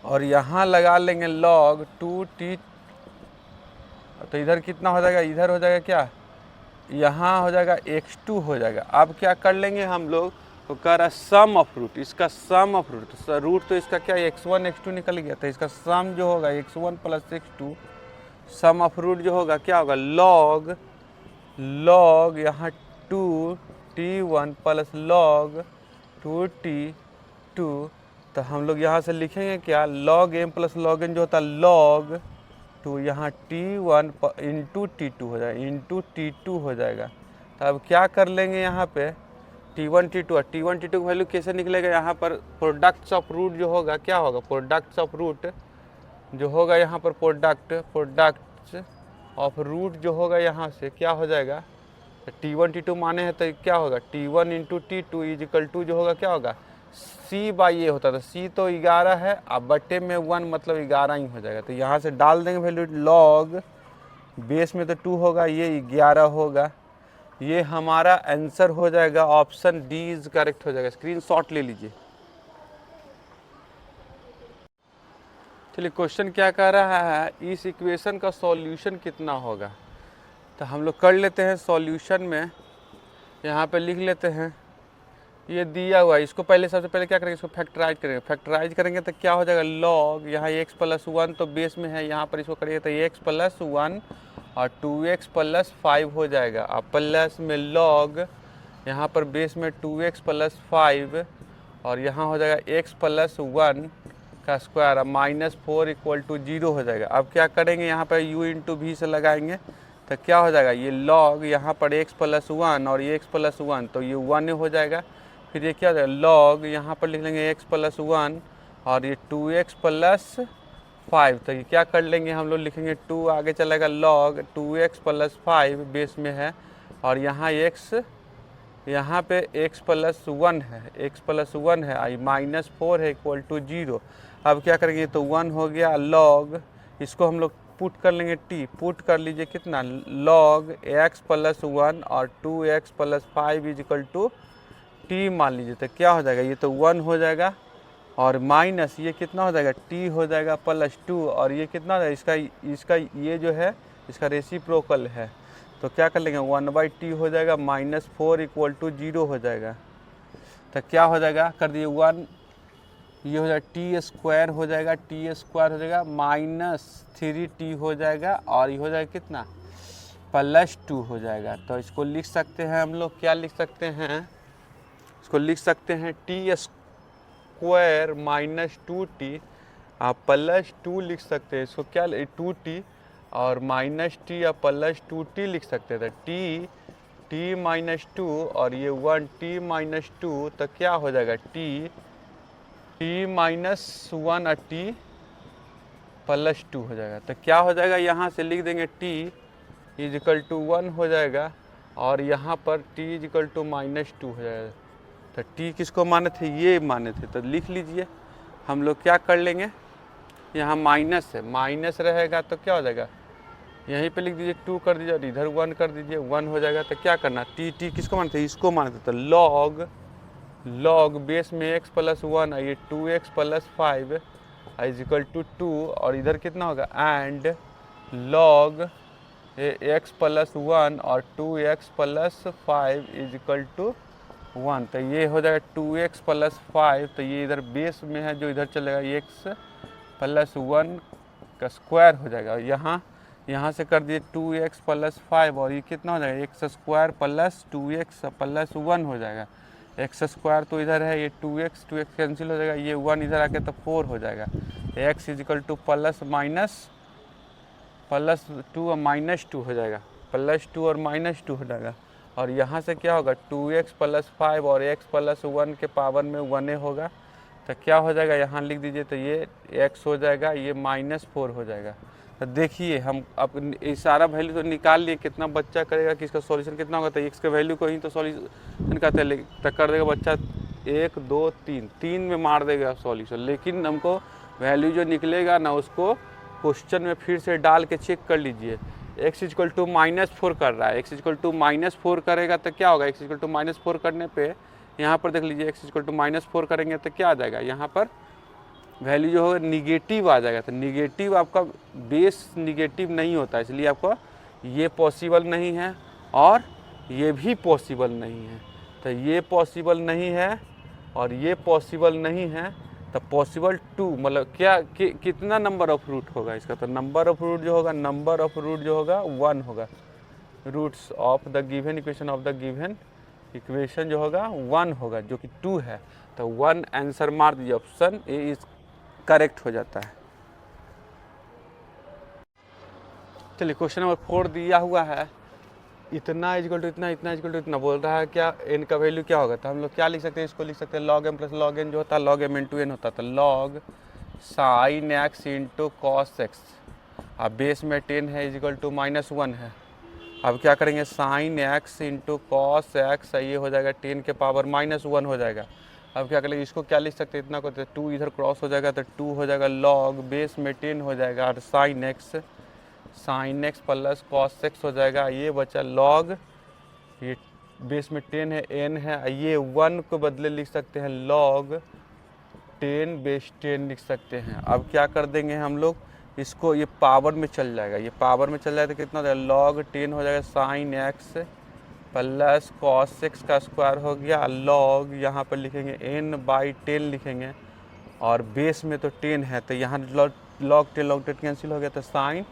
और यहाँ लगा लेंगे log 2t तो इधर कितना हो जाएगा, इधर हो जाएगा क्या, यहाँ हो जाएगा x2 हो जाएगा। अब क्या कर लेंगे हम लोग, तो कह रहा सम ऑफ रूट, इसका सम ऑफ रूट, तो रूट तो इसका क्या x1 x2 निकल गया, तो इसका सम जो होगा x1 plus x2, some of root जो होगा क्या होगा, log यहाँ 2t1 प्लस log 2t2, तो हम लोग यहाँ से लिखेंगे क्या, log m plus log n जो होता है log 2 यहाँ t1 इंटू t2 हो जाएगा, इंटू t2 हो जाएगा। तो अब क्या कर लेंगे यहाँ पे t1 t2 और t1 t2 की वैल्यू कैसे निकलेगा, यहाँ पर प्रोडक्ट्स ऑफ रूट जो होगा क्या होगा, प्रोडक्ट्स ऑफ रूट जो होगा यहाँ पर प्रोडक्ट्स ऑफ रूट जो होगा यहाँ से क्या हो जाएगा, t1 t2 माने हैं तो क्या होगा, t1 into t2 is equal to जो होगा क्या होगा c बाई ए होता था, c तो 11 है, अब बट्टे में 1 मतलब 11 ही हो जाएगा। तो यहाँ से डाल देंगे वैल्यू, log बेस में तो 2 होगा, ये 11 होगा, ये हमारा आंसर हो जाएगा, ऑप्शन डी इज करेक्ट हो जाएगा। स्क्रीनशॉट ले लीजिए। चलिए क्वेश्चन क्या कह रहा है, इस इक्वेशन का सॉल्यूशन कितना होगा, तो हम लोग कर लेते हैं सॉल्यूशन में, यहाँ पे लिख लेते हैं ये दिया हुआ है, इसको पहले सबसे पहले क्या करेंगे, इसको फैक्टराइज करेंगे, फैक्टराइज करेंगे तो क्या हो जाएगा, log यहाँ x प्लस 1 तो बेस में है, यहाँ पर इसको करेंगे तो x प्लस 1 और 2x प्लस 5 हो जाएगा। अब प्लस में log यहाँ पर बेस में 2x प्लस 5 और यहाँ हो जाएगा x प्लस 1 का स्क्वायर, अब -4 इक्वल टू 0 हो जाएगा। अब क्या करेंगे, यहाँ पर u इंटू भी से लगाएंगे तो क्या हो जाएगा, ये log यहाँ पर x प्लस 1 और ये x प्लस 1 तो ये 1 हो जाएगा। फिर ये क्या हो जाएगा, log यहाँ पर लिख लेंगे x प्लस 1 और ये 2x प्लस 5 तो ये क्या कर लेंगे हम लोग, लिखेंगे 2 आगे चलेगा log 2x प्लस 5 बेस में है और यहाँ x यहाँ पे x प्लस 1 है, x प्लस 1 है आई -4 है इक्वल टू 0। अब क्या करेंगे, तो 1 हो गया, log इसको हम लोग पुट कर लेंगे t, पुट कर लीजिए कितना, log x प्लस 1 और 2x plus 5 is equal to t मान लीजिए, तो क्या हो जाएगा, ये तो 1 हो जाएगा और माइनस ये कितना हो जाएगा, t हो जाएगा प्लस 2 और ये कितना है, इसका ये जो है इसका रेसिप्रोकल है तो क्या कर लेंगे 1/t हो जाएगा, -4 इक्वल टू 0 हो जाएगा। तो क्या हो जाएगा, कर दिए 1, ये हो जाएगा टी स्क्वायर हो जाएगा, टी स्क्वायर हो जाएगा -3t हो जाएगा और ये हो जाएगा कितना +2 हो जाएगा। तो इसको लिख सकते हैं हम लोग, क्या लिख सकते हैं, इसको लिख सकते हैं टी स्क्वायर -2t आप +2 लिख सकते हैं, इसको क्या 2t और -t या +2t लिख सकते थे, t -2 और ये 1t -2 तो क्या हो जाएगा t -1 और t +2 हो जाएगा। तो क्या हो जाएगा, यहाँ से लिख देंगे t इज इक्वल टू 1 हो जाएगा और यहाँ पर t इज इक्वल टू -2 हो जाएगा। तो t किसको माने थे, ये माने थे, तो लिख लीजिए। हम लोग क्या कर लेंगे, यहाँ माइनस है, माइनस रहेगा तो क्या हो जाएगा, यहीं पे लिख दीजिए 2 कर दीजिए और इधर 1 कर दीजिए, 1 हो जाएगा। तो क्या करना, t किसको मानते थे, इसको मानते थे, तो log बेस में x प्लस 1 ये 2x plus 5 is equal to 2 और इधर कितना होगा, एंड log x प्लस 1 और 2x plus 5 is equal to 1, तो ये हो जाएगा 2x प्लस 5, तो ये इधर बेस में है जो इधर चलेगा x प्लस 1 का स्क्वायर हो जाएगा। यहाँ से कर दिए 2x प्लस 5 और ये कितना हो जाएगा x square plus 2x plus 1 हो जाएगा। एक्स स्क्वायर तो इधर है, ये 2x कैंसिल हो जाएगा, ये 1 इधर आके तो 4 हो जाएगा। x इजिकल टू प्लस 2 और -2 हो जाएगा, +2 और -2 हो जाएगा। और यहाँ से क्या होगा 2x प्लस 5 और x प्लस 1 के पावर में 1 होगा, तो क्या हो जाएगा यहाँ लिख दीजिए, तो ये x हो जाएगा, ये -4 हो जाएगा। तो देखिए हम अब ये सारा वैल्यू तो निकाल लिए, कितना बच्चा करेगा कि इसका सॉल्यूशन कितना होगा, तो x के वैल्यू को ही तो सॉल्यूशन कहते हैं, तो कर देगा बच्चा 1 2 3 में मार देगा सॉल्यूशन। लेकिन हमको वैल्यू जो निकलेगा ना उसको क्वेश्चन में फिर से डाल के चेक कर लीजिए। x इक्वल टू -4 कर रहा है, x इक्वल टू -4 करेगा तो क्या होगा, x इक्वल टू -4 करने पे यहाँ पर देख लीजिए x इक्वल टू -4 करेंगे तो क्या आ जाएगा, यहाँ पर वैल्यू जो होगा निगेटिव आ जाएगा। तो निगेटिव आपका बेस निगेटिव नहीं होता, इसलिए आपको ये पॉसिबल नहीं है और ये भी पॉसिबल नहीं है। तो ये पॉसिबल नहीं है और ये पॉसिबल नहीं है, तो पॉसिबल 2 मतलब क्या कितना नंबर ऑफ रूट होगा इसका, तो नंबर ऑफ रूट जो होगा 1 होगा। Roots of the given equation of the given equation जो होगा 1 होगा, जो कि 2 है। तो 1 आंसर मार दीजिए, ऑप्शन ए इज करेक्ट हो जाता है। चलिए क्वेश्चन नंबर 4 दिया हुआ है, इतना इक्वल टू इतना, इतना इक्वल टू इतना बोल रहा है, क्या n का वैल्यू क्या होगा, तो हम लोग क्या लिख सकते हैं, इसको लिख सकते हैं log m plus log n जो होता है log m इंटू n होता है, तो log sin x into cos x, अब बेस में 10 है इक्वल टू -1 है। अब क्या करेंगे sin x into cos x, ये हो जाएगा 10 के पावर -1 हो जाएगा। अब क्या करेंगे, इसको क्या लिख सकते हैं, इतना को 2 इधर क्रॉस हो जाएगा, तो 2 हो जाएगा log बेस में 10 हो जाएगा और sin x plus cos x हो जाएगा। ये बचा log, ये बेस में 10 है n है, ये 1 को बदले लिख सकते हैं log 10 बेस 10 लिख सकते हैं। अब क्या कर देंगे हम लोग, इसको ये पावर में चल जाएगा, ये पावर में चल जाएगा तो कितना हो जाएगा log 10 हो जाएगा sin x plus cos x का स्क्वायर हो गया, log यहाँ पर लिखेंगे n/10 लिखेंगे और बेस में तो 10 है, तो यहाँ log 10 कैंसिल हो गया, तो साइन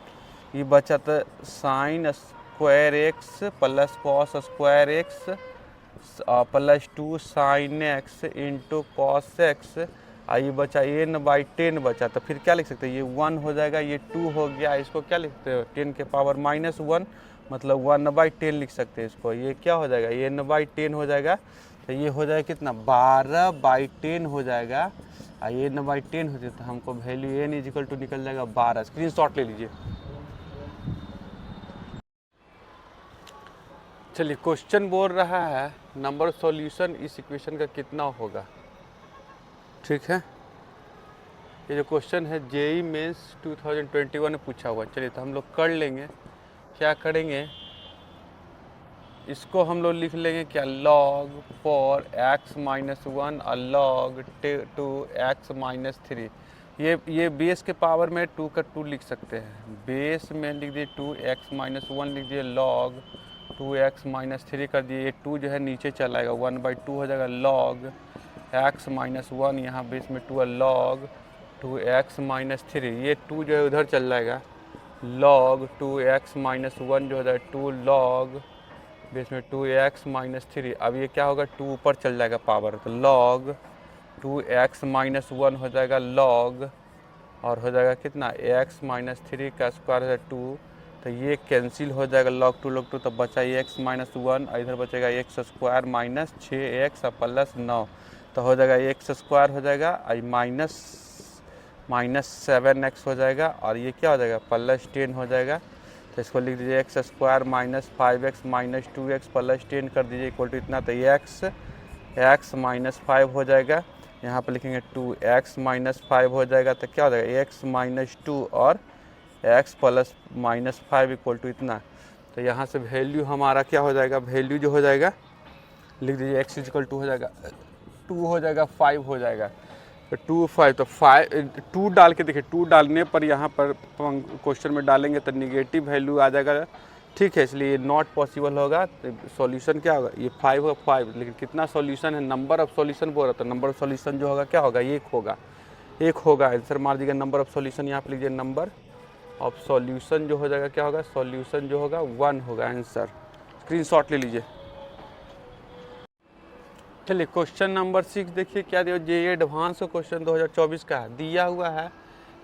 ये बचा तो sine square x plus cos square x plus 2 sine x into cos x, ये बचा n/10 बचा, तो फिर क्या लिख सकते हैं, ये 1 हो जाएगा, ये 2 हो गया, इसको क्या लिखते हैं 10 के पावर -1 मतलब 1/10 लिख सकते हैं इसको। ये क्या हो जाएगा, ये n/10 हो जाएगा, तो ये हो जाएगा कितना 12/10 हो जाएगा, ये n/10 हो जाता है, हमको वैल्यू n इक्वल टू निकल जाएगा 12। स्क्रीनशॉट ले लीजिए। चलिए क्वेश्चन बोल रहा है नंबर सॉल्यूशन इस इक्वेशन का कितना होगा, ठीक है। ये जो क्वेश्चन है जेई मेंस 2021 में पूछा हुआ। चलिए तो हम लोग कर लेंगे, क्या करेंगे, इसको हम लोग लिख लेंगे क्या log फॉर x-1 और log 2x-3। ये बेस के पावर में 2 का 2 लिख सकते हैं, बेस में लिख दिए 2x-1 लिख दिए, log 2x-3 कर दिए, ये 2 जो है नीचे चला आएगा 1/2 हो जाएगा, log x-1 यहाँ बेस में 2 है, log 2x-3, ये 2 जो है उधर चल जाएगा, log 2x-1 जो हो जाएगा 2 log बेस में 2x-3। अब ये क्या होगा 2 ऊपर चल जाएगा पावर, तो log 2x-1 हो जाएगा log और हो जाएगा कितना x-3 का स्क्वायर है 2, तो ये कैंसिल हो जाएगा log 2 तो बचा x-1, इधर बचेगा x square minus 6x plus 9, तो हो जाएगा x स्क्वायर हो जाएगा -7x हो जाएगा और ये क्या हो जाएगा +10 हो जाएगा। तो इसको लिख दीजिए x square minus 5x minus 2x plus 10 कर दीजिए इक्वल टू इतना, तो x -5 हो जाएगा, यहाँ पर लिखेंगे 2x -5 हो जाएगा, तो क्या हो जाएगा x -2 और x प्लस -5 इक्वल टू इतना। तो यहाँ से वैल्यू हमारा क्या हो जाएगा, वैल्यू जो हो जाएगा लिख दीजिए x इक्वल टू हो जाएगा 2 हो जाएगा 5 हो जाएगा, तो 2 5, तो 2 डाल के देखिए, 2 डालने पर यहाँ पर क्वेश्चन में डालेंगे तो निगेटिव वैल्यू आ जाएगा, ठीक है, इसलिए ये नॉट पॉसिबल होगा। तो सॉल्यूशन क्या होगा, ये 5 होगा 5, लेकिन कितना सॉल्यूशन है, नंबर ऑफ सॉल्यूशन बोल रहा था, नंबर ऑफ सॉल्यूशन जो होगा क्या होगा, एक होगा। आंसर मार दीजिएगा नंबर ऑफ सॉल्यूशन, यहाँ पे लीजिए नंबर ऑफ सॉल्यूशन जो हो जाएगा क्या होगा, सॉल्यूशन जो होगा 1 होगा आंसर। स्क्रीनशॉट ले लीजिए। चलिए क्वेश्चन नंबर 6 देखिए क्या दिया, जे एडवांस क्वेश्चन 2024 का है, दिया हुआ है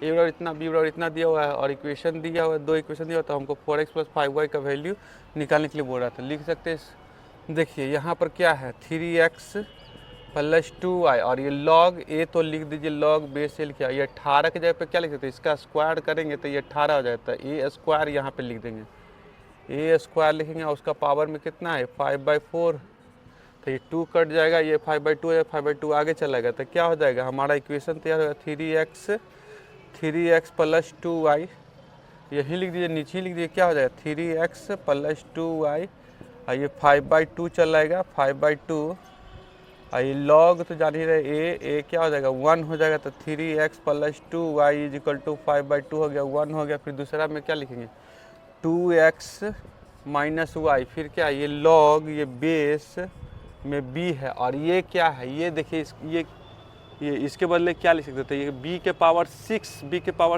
ए बराबर इतना, बी बराबर इतना दिया हुआ है और इक्वेशन दिया हुआ है, 2 इक्वेशन दिया हुआ, तो हमको 4x + 5y का वैल्यू निकालने के लिए बोल रहा था। लिख सकते हैं, देखिए यहाँ पर क्या है 3x + 2y और ये log a तो लिख दीजिए log बेस से लिखिए, ये 18 की जगह पे क्या लिख सकते हैं, इसका स्क्वायर करेंगे तो ये 18 हो जाता है, a स्क्वायर यहाँ पे लिख देंगे, a स्क्वायर लिखेंगे और उसका पावर में कितना है 5/4, तो ये 2 कट जाएगा, ये 5/2 है, 5/2 आगे चलाएगा तो क्या हो जाएगा, हमारा इक्वेशन तैयार होगा 3x + 2y, यही लिख दीजिए, नीचे ही लिख दीजिए, क्या हो जाएगा 3x + 2y और ये 5/2 चलाएगा, 5/2 और ये log तो जान ही रहे a क्या हो जाएगा 1 हो जाएगा, तो 3x + 2y = 5/2 हो गया, 1 हो गया। फिर दूसरा में क्या लिखेंगे 2x - y, फिर क्या ये log, ये बेस में b है और ये क्या है, ये देखिए ये इसके बदले क्या लिख सकते थे, ये b के पावर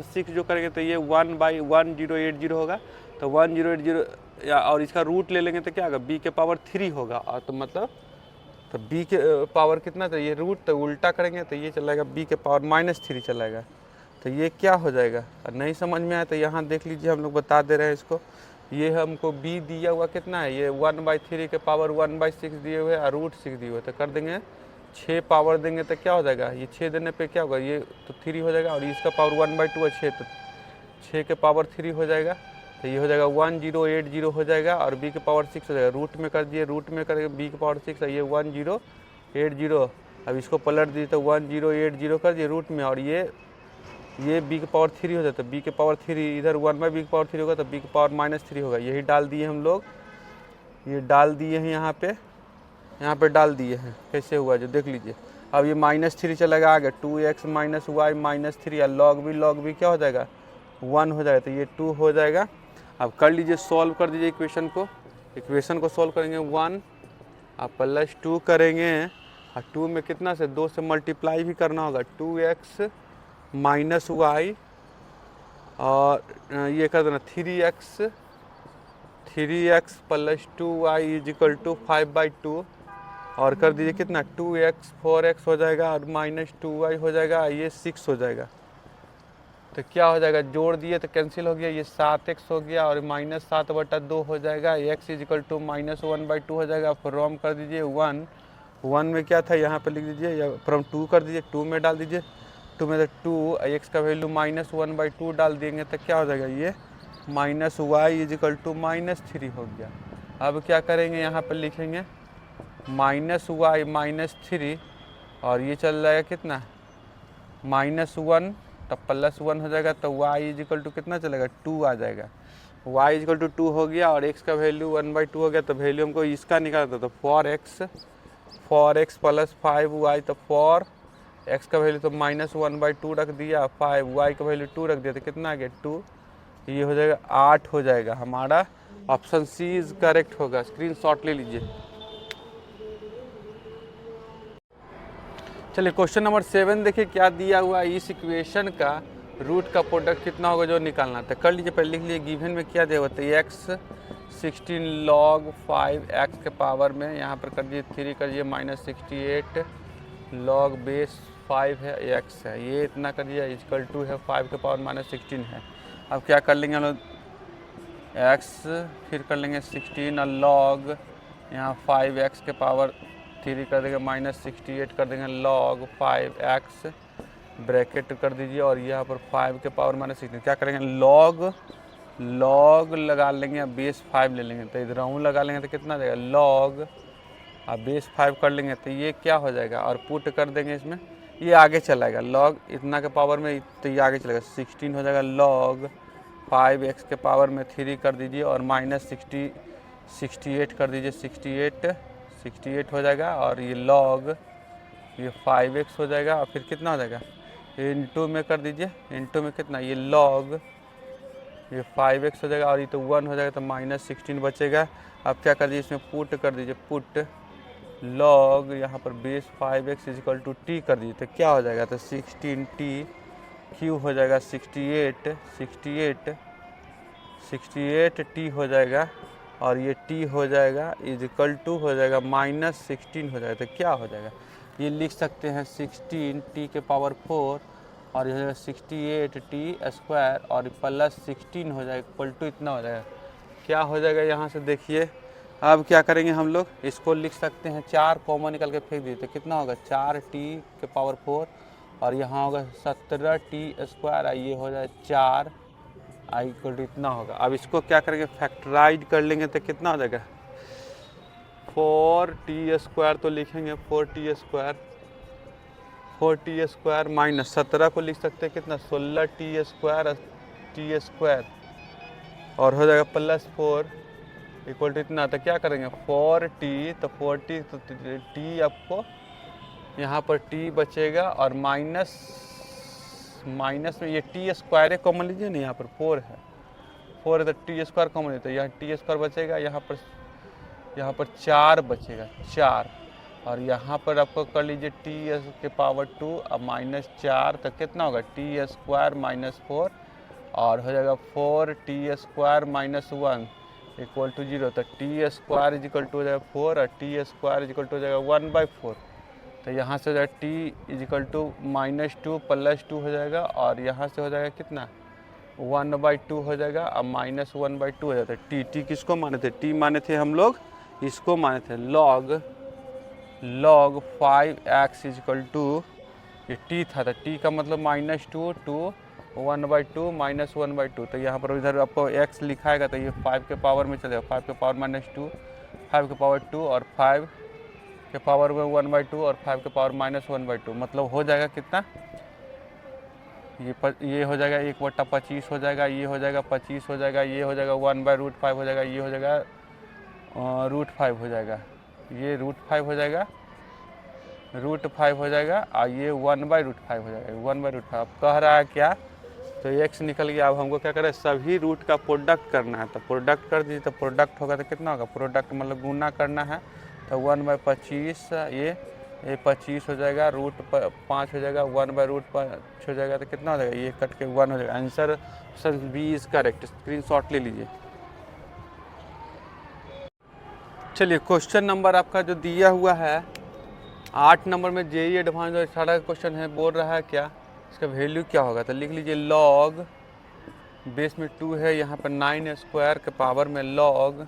6 जो करेंगे तो ये 1/1080 होगा, तो 1080 और इसका रूट ले लेंगे तो क्या होगा b के पावर 3 होगा, और तो मतलब तो b के पावर कितना था, ये रूट तो उल्टा करेंगे तो ये चलाएगा b के पावर -3 चलाएगा, तो ये क्या हो जाएगा। और नहीं समझ में आया तो यहाँ देख लीजिए, हम लोग बता दे रहे हैं इसको, ये हमको b दिया हुआ कितना है, ये 1/3 के पावर 1/6 दिए हुए और √6 दिए हुए, तो कर देंगे 6 पावर देंगे तो क्या हो जाएगा, ये 6 देने पे क्या होगा, ये तो 3 हो जाएगा और इसका पावर 1/2 है 6, तो 6 के पावर 3 हो जाएगा, तो ये हो जाएगा 1080 हो जाएगा और b के पावर 6 हो जाएगा, रूट में कर दिए, रूट में करके b के पावर 6 है, ये 1080, अब इसको पलट दिए तो 1080 कर दिए रूट में, और ये b के पावर 3 हो जाता है, b के पावर 3 इधर 1/b के पावर 3 होगा तो b के पावर -3 होगा, यही डाल दिए हम लोग, ये डाल दिए हैं यहाँ पे डाल दिए हैं, कैसे हुआ जो देख लीजिए। अब ये -3 चलेगा आगे, 2x - y -3 या log b क्या हो जाएगा 1 हो जाएगा, तो ये 2 हो जाएगा। अब कर लीजिए, सॉल्व कर दीजिए इक्वेशन को सॉल्व करेंगे 1 अब +2 करेंगे और 2 में कितना से 2 से मल्टीप्लाई भी करना होगा, 2x - y और ये कर देना 3x + 2y = 5/2 और कर दीजिए कितना 2x 4x हो जाएगा और -2y हो जाएगा, ये 6 हो जाएगा, तो क्या हो जाएगा, जोड़ दिए तो कैंसिल हो गया, ये 7x हो गया और -7/2 हो जाएगा, x = -1/2 हो जाएगा। फ्रॉम कर दीजिए 1 में क्या था यहाँ पे लिख दीजिए, या फ्रॉम 2 कर दीजिए, 2 में डाल दीजिए, 2 में तो 2 x का वैल्यू -1/2 डाल देंगे तो क्या हो जाएगा, ये -y = -3 हो गया। अब क्या करेंगे, यहाँ पर लिखेंगे -y -3 और ये चल जाएगा कितना -1 तब +1 हो जाएगा, तो y = कितना चलेगा 2 आ जाएगा, y = 2 हो गया और x का वैल्यू 1/2 हो गया, तो वैल्यू हमको इसका निकालना था, तो 4x + 5y, तो 4x का वैल्यू तो -1/2 रख दिया, 5y का वैल्यू 2 रख दिया, तो कितना आ गया 2, ये हो जाएगा 8 हो जाएगा, हमारा ऑप्शन सी इज करेक्ट होगा। स्क्रीनशॉट ले लीजिए। चलिए क्वेश्चन नंबर 7 देखिए क्या दिया हुआ है, इस इक्वेशन का रूट का प्रोडक्ट कितना होगा जो निकालना था। कर लीजिए, पहले लिख लीजिए, गिवन में क्या दिया हुआ है, x 16 log 5x के पावर में, यहाँ पर कर दीजिए 3 कर दीजिए -68 log बेस 5 है x है, ये इतना कर दिया = है 5 के पावर -16 है। अब क्या कर लेंगे हम लोग, x फिर कर लेंगे 16 और log यहाँ 5x के पावर 3 कर देंगे -68 कर देंगे log 5x ब्रैकेट कर दीजिए और यहाँ पर 5 के पावर -16 क्या करेंगे, log लगा लेंगे, बेस 5 ले लेंगे, तो इधर लगा लेंगे तो कितना जाएगा log अब बेस 5 कर लेंगे तो ये क्या हो जाएगा, और पुट कर देंगे इसमें, ये आगे चलाएगा log इतना के पावर में, तो ये आगे चलेगा 16 हो जाएगा log 5x के पावर में 3 कर दीजिए और -68 कर दीजिए, 68 हो जाएगा और ये log ये 5x हो जाएगा और फिर कितना हो जाएगा, इंटू में कर दीजिए, इंटू में कितना, ये log ये 5x हो जाएगा और ये तो 1 हो जाएगा तो -16 बचेगा। अब क्या कर दीजिए इसमें पुट कर दीजिए, पुट लॉग यहाँ पर base 5x is equal to T कर दीजिए तो क्या हो जाएगा, तो 16t क्यू हो जाएगा 68t हो जाएगा और ये t हो जाएगा इजिकल टू हो जाएगा -16 हो जाएगा। तो क्या हो जाएगा, ये लिख सकते हैं 16t के पावर 4 और ये हो जाएगा 68t स्क्वायर और +16 हो जाएगा इक्वल टू इतना हो जाएगा। क्या हो जाएगा यहाँ से देखिए, अब क्या करेंगे हम लोग, इसको लिख सकते हैं 4 कॉमन निकल के फेंक दीजिए तो कितना होगा 4t के पावर 4 और यहाँ होगा 17t स्क्वायर, ये हो जाए 4 आई इक्वल टू इतना होगा। अब इसको क्या करेंगे फैक्टराइज कर लेंगे तो कितना हो जाएगा 4t स्क्वायर, तो लिखेंगे 4t स्क्वायर माइनस 17 को लिख सकते हैं कितना 16t स्क्वायर और हो जाएगा +4 इक्वल टू इतना। तो क्या करेंगे 4t तो 4t तो t आपको यहाँ पर t बचेगा और माइनस में ये t स्क्वायर कॉमन लीजिए ना, यहाँ पर 4 है तो t स्क्वायर कॉमन लीजिए तो यहाँ t स्क्वायर बचेगा, यहाँ पर 4 बचेगा 4 और यहाँ पर आपको कर लीजिए t के पावर 2 और -4 तो कितना होगा t स्क्वायर -4 और हो जाएगा 4t स्क्वायर -1 इक्वल टू 0। तो t स्क्वायर इजिकल टू हो जाएगा 4 और t स्क्वायर इजिकल टू हो जाएगा 1/4। तो यहाँ से हो जाएगा t इजिकल टू -2 +2 हो जाएगा और यहाँ से हो जाएगा कितना 1/2 हो जाएगा और -1/2 हो जाता है। t किसको माने थे, t माने थे हम लोग इसको माने थे log 5x इजिकल टू ये t था, तो t का मतलब -2 to 1/2 -1/2। तो यहाँ पर इधर आपको x लिखाएगा तो ये 5 के पावर में चलेगा, 5 के पावर -2 5 के पावर 2 और 5 के पावर में 1/2 और 5 के पावर -1/2 मतलब हो जाएगा कितना, ये हो जाएगा 1/25 हो जाएगा, ये हो जाएगा 25 हो जाएगा, ये हो जाएगा 1/√5 हो जाएगा, ये हो जाएगा √5 हो जाएगा, ये √5 हो जाएगा √5 हो जाएगा और ये 1/√5 हो जाएगा 1/√5। अब कह रहा है क्या, तो x निकल गया। अब हमको क्या करें सभी रूट का प्रोडक्ट करना है, तो प्रोडक्ट कर दीजिए तो प्रोडक्ट होगा तो कितना होगा, प्रोडक्ट मतलब गुना करना है तो 1/25 ये 25 हो जाएगा, √5 हो जाएगा, 1/√5 हो जाएगा तो कितना हो जाएगा, ये कट के 1 हो जाएगा। Answer option B is correct, screenshot ले लीजिए। चलिए क्वेश्चन नंबर आपका जो दिया हुआ है 8 नंबर में जेईई एडवांस 18 का क्वेश्चन है, बोल रहा है क्या इसका वैल्यू क्या होगा, तो लिख लीजिए लॉग बेस में 2 है, यहाँ पर 9 स्क्वायर के पावर में लॉग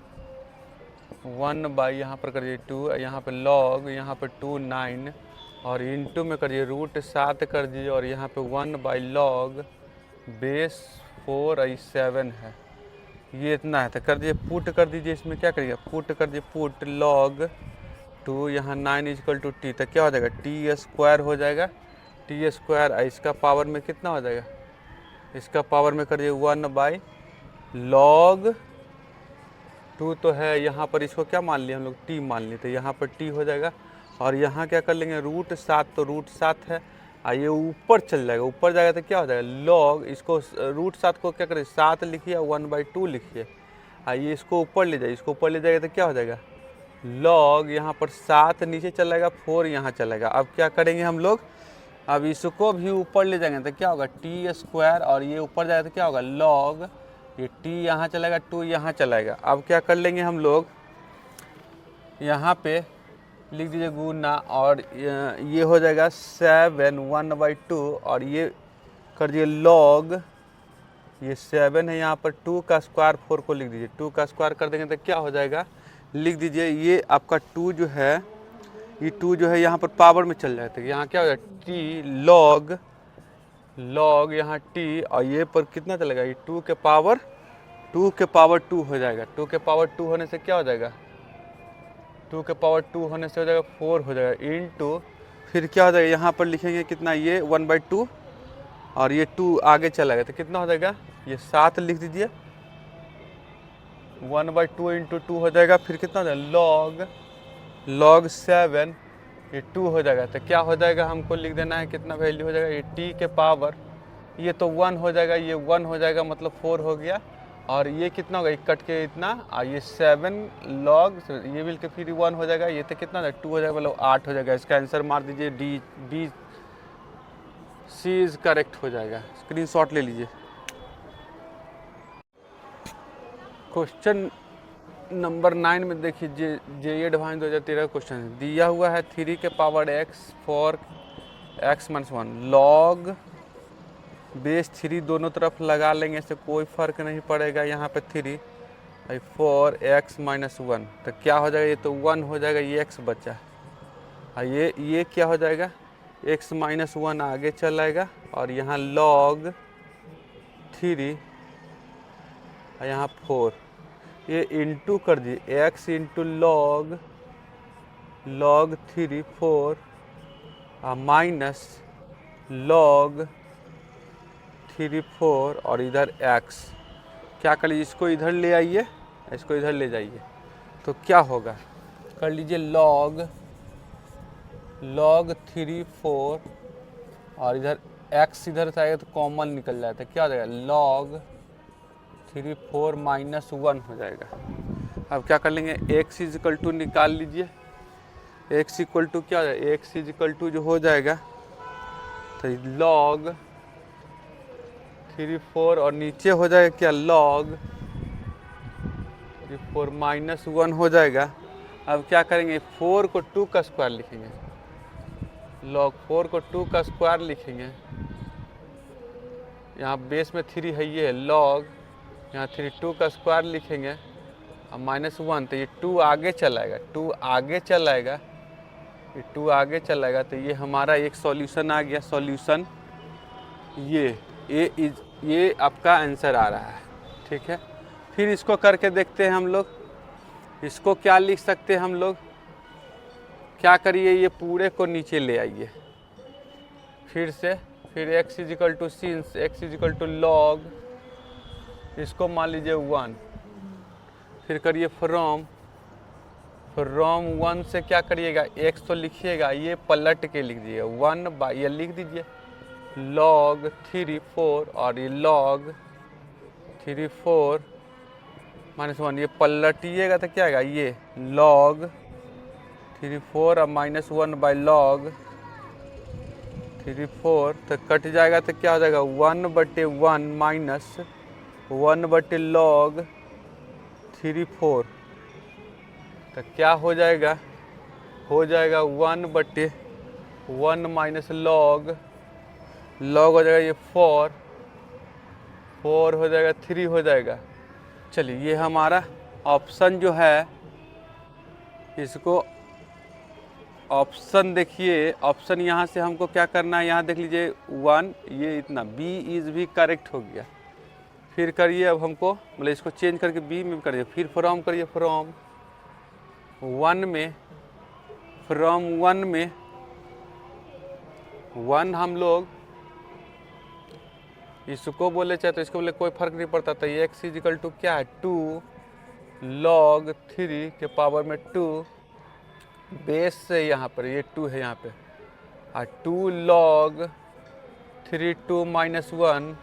1/ यहाँ पर करिए 2, यहाँ पर लॉग यहाँ पर 2 9 और इनटू में करिए √7 कर दीजिए और यहाँ पे 1/ लॉग बेस 4 7 है, ये इतना है। तो कर दीजिए पुट कर दीजिए, इसमें क्या करिए पुट कर दीजिए, पुट लॉग 2 यहाँ 9 इजिकल टू टी, तो क्या हो जाएगा टी स्क्वायर हो जाएगा, टी स्क्वायर इसका पावर में कितना हो जाएगा, इसका पावर में करिए 1/ लॉग 2 तो है यहाँ पर, इसको क्या मान लिया हम लोग टी मान लिए, तो यहाँ पर टी हो जाएगा और यहाँ क्या कर लेंगे √7 तो √7 है और ये ऊपर चल जाएगा, ऊपर जाएगा तो क्या हो जाएगा लॉग, इसको √7 को क्या करें 7 लिखिए 1/2 लिखिए और ये इसको ऊपर ले जाइए, इसको ऊपर ले जाएगा तो क्या हो जाएगा लॉग यहाँ पर 7 नीचे चलेगा 4 यहाँ चलेगा। अब क्या करेंगे हम लोग, अब इसको भी ऊपर ले जाएंगे तो क्या होगा टी स्क्वायर और ये ऊपर जाएगा तो क्या होगा लॉग, ये टी यहाँ चलेगा 2 यहाँ चलेगा। अब क्या कर लेंगे हम लोग, यहाँ पे लिख दीजिए गुना और ये हो जाएगा 7 1/2 और ये कर दिए लॉग, ये 7 है यहाँ पर 2 का स्क्वायर 4 को लिख दीजिए, 2 का स्क्वायर कर देंगे तो क्या हो जाएगा, लिख दीजिए ये आपका 2 जो है ये 2 जो है यहाँ पर पावर में चल जाए तो यहाँ क्या हो जाएगा टी लॉग यहाँ टी और ये पर कितना चलेगा, ये 2 के पावर 2 हो जाएगा, 2 के पावर 2 होने से क्या हो जाएगा, 2 के पावर 2 होने से हो जाएगा 4 हो जाएगा इनटू, फिर क्या हो जाएगा यहाँ पर लिखेंगे कितना ये 1/2 और ये 2 आगे चला गया तो कितना हो जाएगा, ये 7 लिख दीजिए 1/2 इंटू 2 हो जाएगा, फिर कितना हो जाएगा लॉग 7 ये 2 हो जाएगा तो क्या हो जाएगा, हमको लिख देना है कितना वैल्यू हो जाएगा, ये टी के पावर ये तो 1 हो जाएगा, ये 1 हो जाएगा मतलब 4 हो गया और ये कितना होगा, कट के इतना, ये 7 log, ये मिल के फिर 1 हो जाएगा, ये तो कितना था 2 हो जाएगा, मतलब 8 हो जाएगा। इसका आंसर मार दीजिए डी सी इज करेक्ट हो जाएगा। स्क्रीनशॉट ले लीजिए। क्वेश्चन नंबर 9 में देखिए, जे एडवांस 2013 क्वेश्चन है। दिया हुआ है 3 के power x for x-1 log base 3 दोनों तरफ लगा लेंगे, इससे कोई फ़र्क नहीं पड़ेगा। यहाँ पे 3 फॉर x-1 तो क्या हो जाएगा, ये तो 1 हो जाएगा, ये x बचा। ये क्या हो जाएगा, x-1 आगे चलाएगा और यहाँ log 3 और यहाँ 4, ये इंटू कर दिए, x into log 3 4 minus log 3 4 और इधर x। क्या कर लीजिए, इसको इधर ले आइए, इसको इधर ले जाइए, तो क्या होगा, कर लीजिए log 3 4 और इधर x इधर से आएगा तो कॉमन निकल जाता है, क्या हो जाएगा log 3 4 माइनस 1 हो जाएगा। अब क्या कर लेंगे, x इजिकल टू निकाल लीजिए, x इक्वल टू क्या हो जाएगा, x इजिकल टू जो हो जाएगा तो log 3 4 और नीचे हो जाएगा क्या log 3 4 माइनस 1 हो जाएगा। अब क्या करेंगे, 4 को 2 का स्क्वायर लिखेंगे, log 4 को 2 का स्क्वायर लिखेंगे, यहाँ बेस में 3 है, ये log यहाँ 3 2 का स्क्वायर लिखेंगे और माइनस 1, तो ये 2 आगे चलाएगा, 2 आगे चलाएगा, ये 2 आगे चलाएगा, तो ये हमारा एक सॉल्यूशन आ गया। सॉल्यूशन ये आपका आंसर आ रहा है, ठीक है। फिर इसको करके देखते हैं हम लोग, इसको क्या लिख सकते हैं हम लोग, क्या करिए, ये पूरे को नीचे ले आइए फिर से, फिर x is equal to sine x is equal to log, इसको मान लीजिए 1, फिर करिए फ्रॉम 1 से क्या करिएगा, x तो लिखिएगा, ये पलट के लिख दीजिएगा 1 बाई, ये लिख दीजिए log 3 4 और ये log 3 4 माइनस 1, ये पलटिएगा तो क्या आएगा, ये log 3 4 और माइनस 1 बाई log 3 4, तो कट जाएगा तो क्या हो जाएगा 1/1 माइनस 1 log 3 4, तो क्या हो जाएगा 1/1 माइनस log हो जाएगा ये 4 हो जाएगा 3 हो जाएगा। चलिए ये हमारा ऑप्शन जो है, इसको ऑप्शन देखिए, ऑप्शन यहाँ से हमको क्या करना है, यहाँ देख लीजिए 1, ये इतना b इज भी करेक्ट हो गया। फिर करिए, अब हमको मतलब इसको चेंज करके b में करिए, फिर फ्रॉम करिए, फ्रॉम 1 में 1 हम लोग इसको बोले चाहे तो इसको बोले, कोई फर्क नहीं पड़ता। तो ये x इजिकल टू क्या है 2 log 3 के पावर में 2, बेस से यहाँ पर ये 2 है यहाँ पे, और 2 log 3 2 माइनस 1,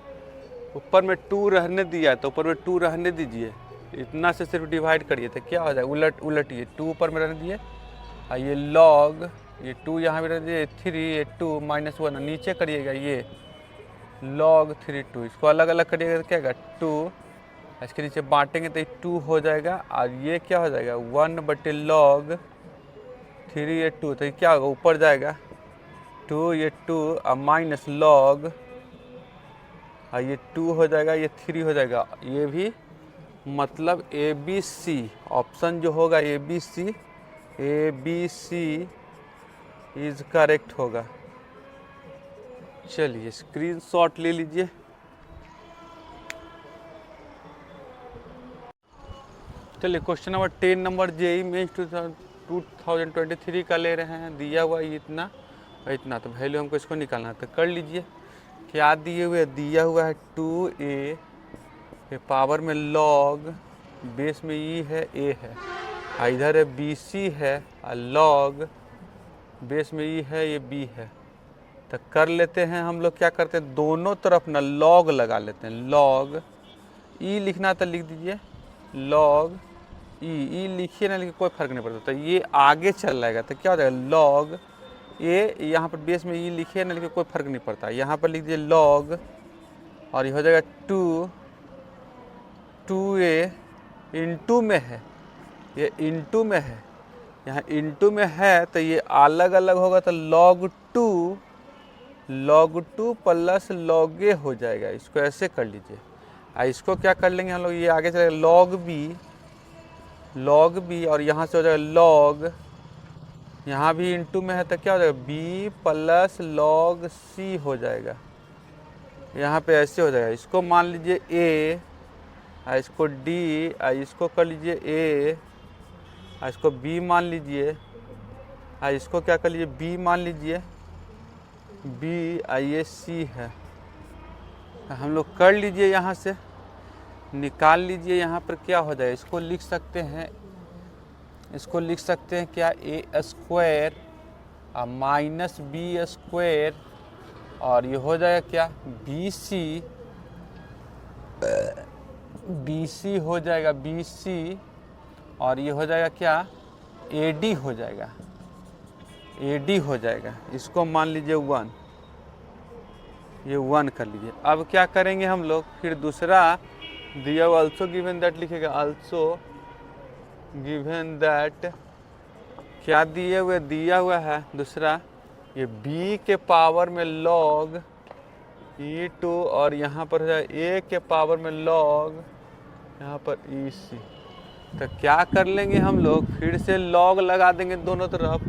ऊपर में 2 रहने दिया तो ऊपर में 2 रहने दीजिए, इतना से सिर्फ डिवाइड करिए तो क्या हो जाएगा, उलटिए 2 ऊपर में रहने दिए और ये log, ये 2 यहाँ पे रहने दिए 3, ये 2 माइनस 1 नीचे करिएगा, ये log 3 2, इसको अलग अलग करिएगा तो क्या होगा 2, इसके नीचे बांटेंगे तो ये 2 हो जाएगा, और ये क्या हो जाएगा 1/log 3, ये 2, तो ये क्या होगा ऊपर जाएगा 2, ये 2 और माइनस log, और ये 2 हो जाएगा, ये 3 हो जाएगा। ये भी मतलब ABC ऑप्शन जो होगा ABC इज करेक्ट होगा। चलिए स्क्रीनशॉट ले लीजिए। चलिए question number 10 number JEE mains 2023 का ले रहे हैं। दिया हुआ इतना और इतना, तो वैल्यू हमको इसको निकालना है, तो कर लीजिए। क्या दिए हुए, दिया हुआ है 2a के पावर में log, बेस में e है a है, इधर है BC है, और log बेस में e है, ये b है। तो कर लेते हैं हम लोग, क्या करते हैं दोनों तरफ ना log लगा लेते हैं, log ई लिखना तो लिख दीजिए लॉग ई लिखिए ना, लिखिए कोई फर्क नहीं पड़ता। तो ये आगे चल जाएगा तो क्या हो जाएगा लॉग ए, यहाँ पर बेस में ई लिखिए ना, लिखिए कोई फर्क नहीं पड़ता। यहाँ पर लिख दीजिए लॉग और ये हो जाएगा 2a इंटू में है, ये इंटू में है, यहाँ इंटू में है तो ये अलग अलग होगा तो log 2 प्लस log a हो जाएगा। इसको ऐसे कर लीजिए। इसको क्या कर लेंगे हम लोग, ये आगे चलेगा log b और यहाँ से हो जाएगा log, यहाँ भी इंटू में है तो क्या हो जाएगा b प्लस log c हो जाएगा। यहाँ पे ऐसे हो जाएगा। इसको मान लीजिए a, इसको d, इसको कर लीजिए a, इसको b मान लीजिए, इसको क्या कर लीजिए b मान लीजिए b, ये c है। हम लोग कर लीजिए, यहाँ से निकाल लीजिए। यहाँ पर क्या हो जाएगा, इसको लिख सकते हैं, इसको लिख सकते हैं क्या a square minus B square और ये हो जाएगा क्या BC हो जाएगा BC और ये हो जाएगा क्या AD हो जाएगा, AD हो जाएगा। इसको मान लीजिए 1, ये 1 कर लीजिए। अब क्या करेंगे हम लोग, फिर दूसरा दिया हुआ ऑल्सो गिवन दैट लिखेगा, ऑल्सो गिवन दैट क्या दिए हुए दिया हुआ है दूसरा, ये b के पावर में log e2 और यहाँ पर हो जाए a के पावर में log यहाँ पर EC। तो क्या कर लेंगे हम लोग, फिर से log लगा देंगे दोनों तरफ,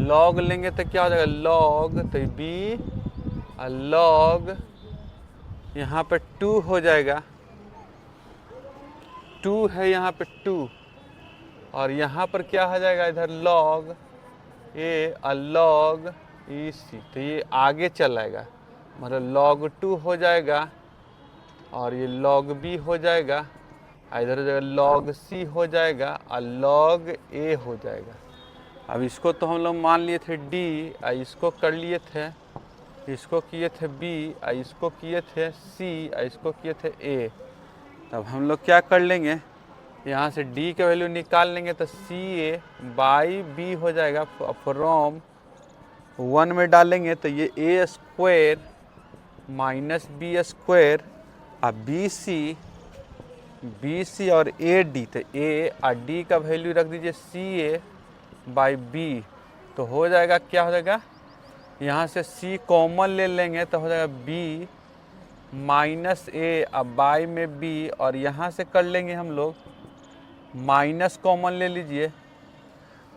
log लेंगे तो क्या हो जाएगा log, तो b log यहाँ पे 2 हो जाएगा, 2 है यहाँ पे 2 और यहाँ पर क्या हो जाएगा इधर log a log EC। तो ये आगे चलाएगा, मतलब log 2 हो जाएगा और ये log b हो जाएगा, इधर हो जाएगा log c हो जाएगा और log a हो जाएगा। अब इसको तो हम लोग मान लिए थे d, इसको कर लिए थे, इसको किए थे b, इसको किए थे c, इसको किए थे a। तब हम लोग क्या कर लेंगे, यहाँ से d का वैल्यू निकाल लेंगे तो CA बाई b हो जाएगा, फ्रॉम 1 में डालेंगे तो ये a square minus b square और BC और AD, तो a और d का वैल्यू रख दीजिए CA बाई b। तो हो जाएगा क्या हो जाएगा, यहाँ से c कॉमन ले लेंगे तो हो जाएगा b माइनस a अब बाई में b और यहाँ से कर लेंगे हम लोग माइनस कॉमन ले लीजिए,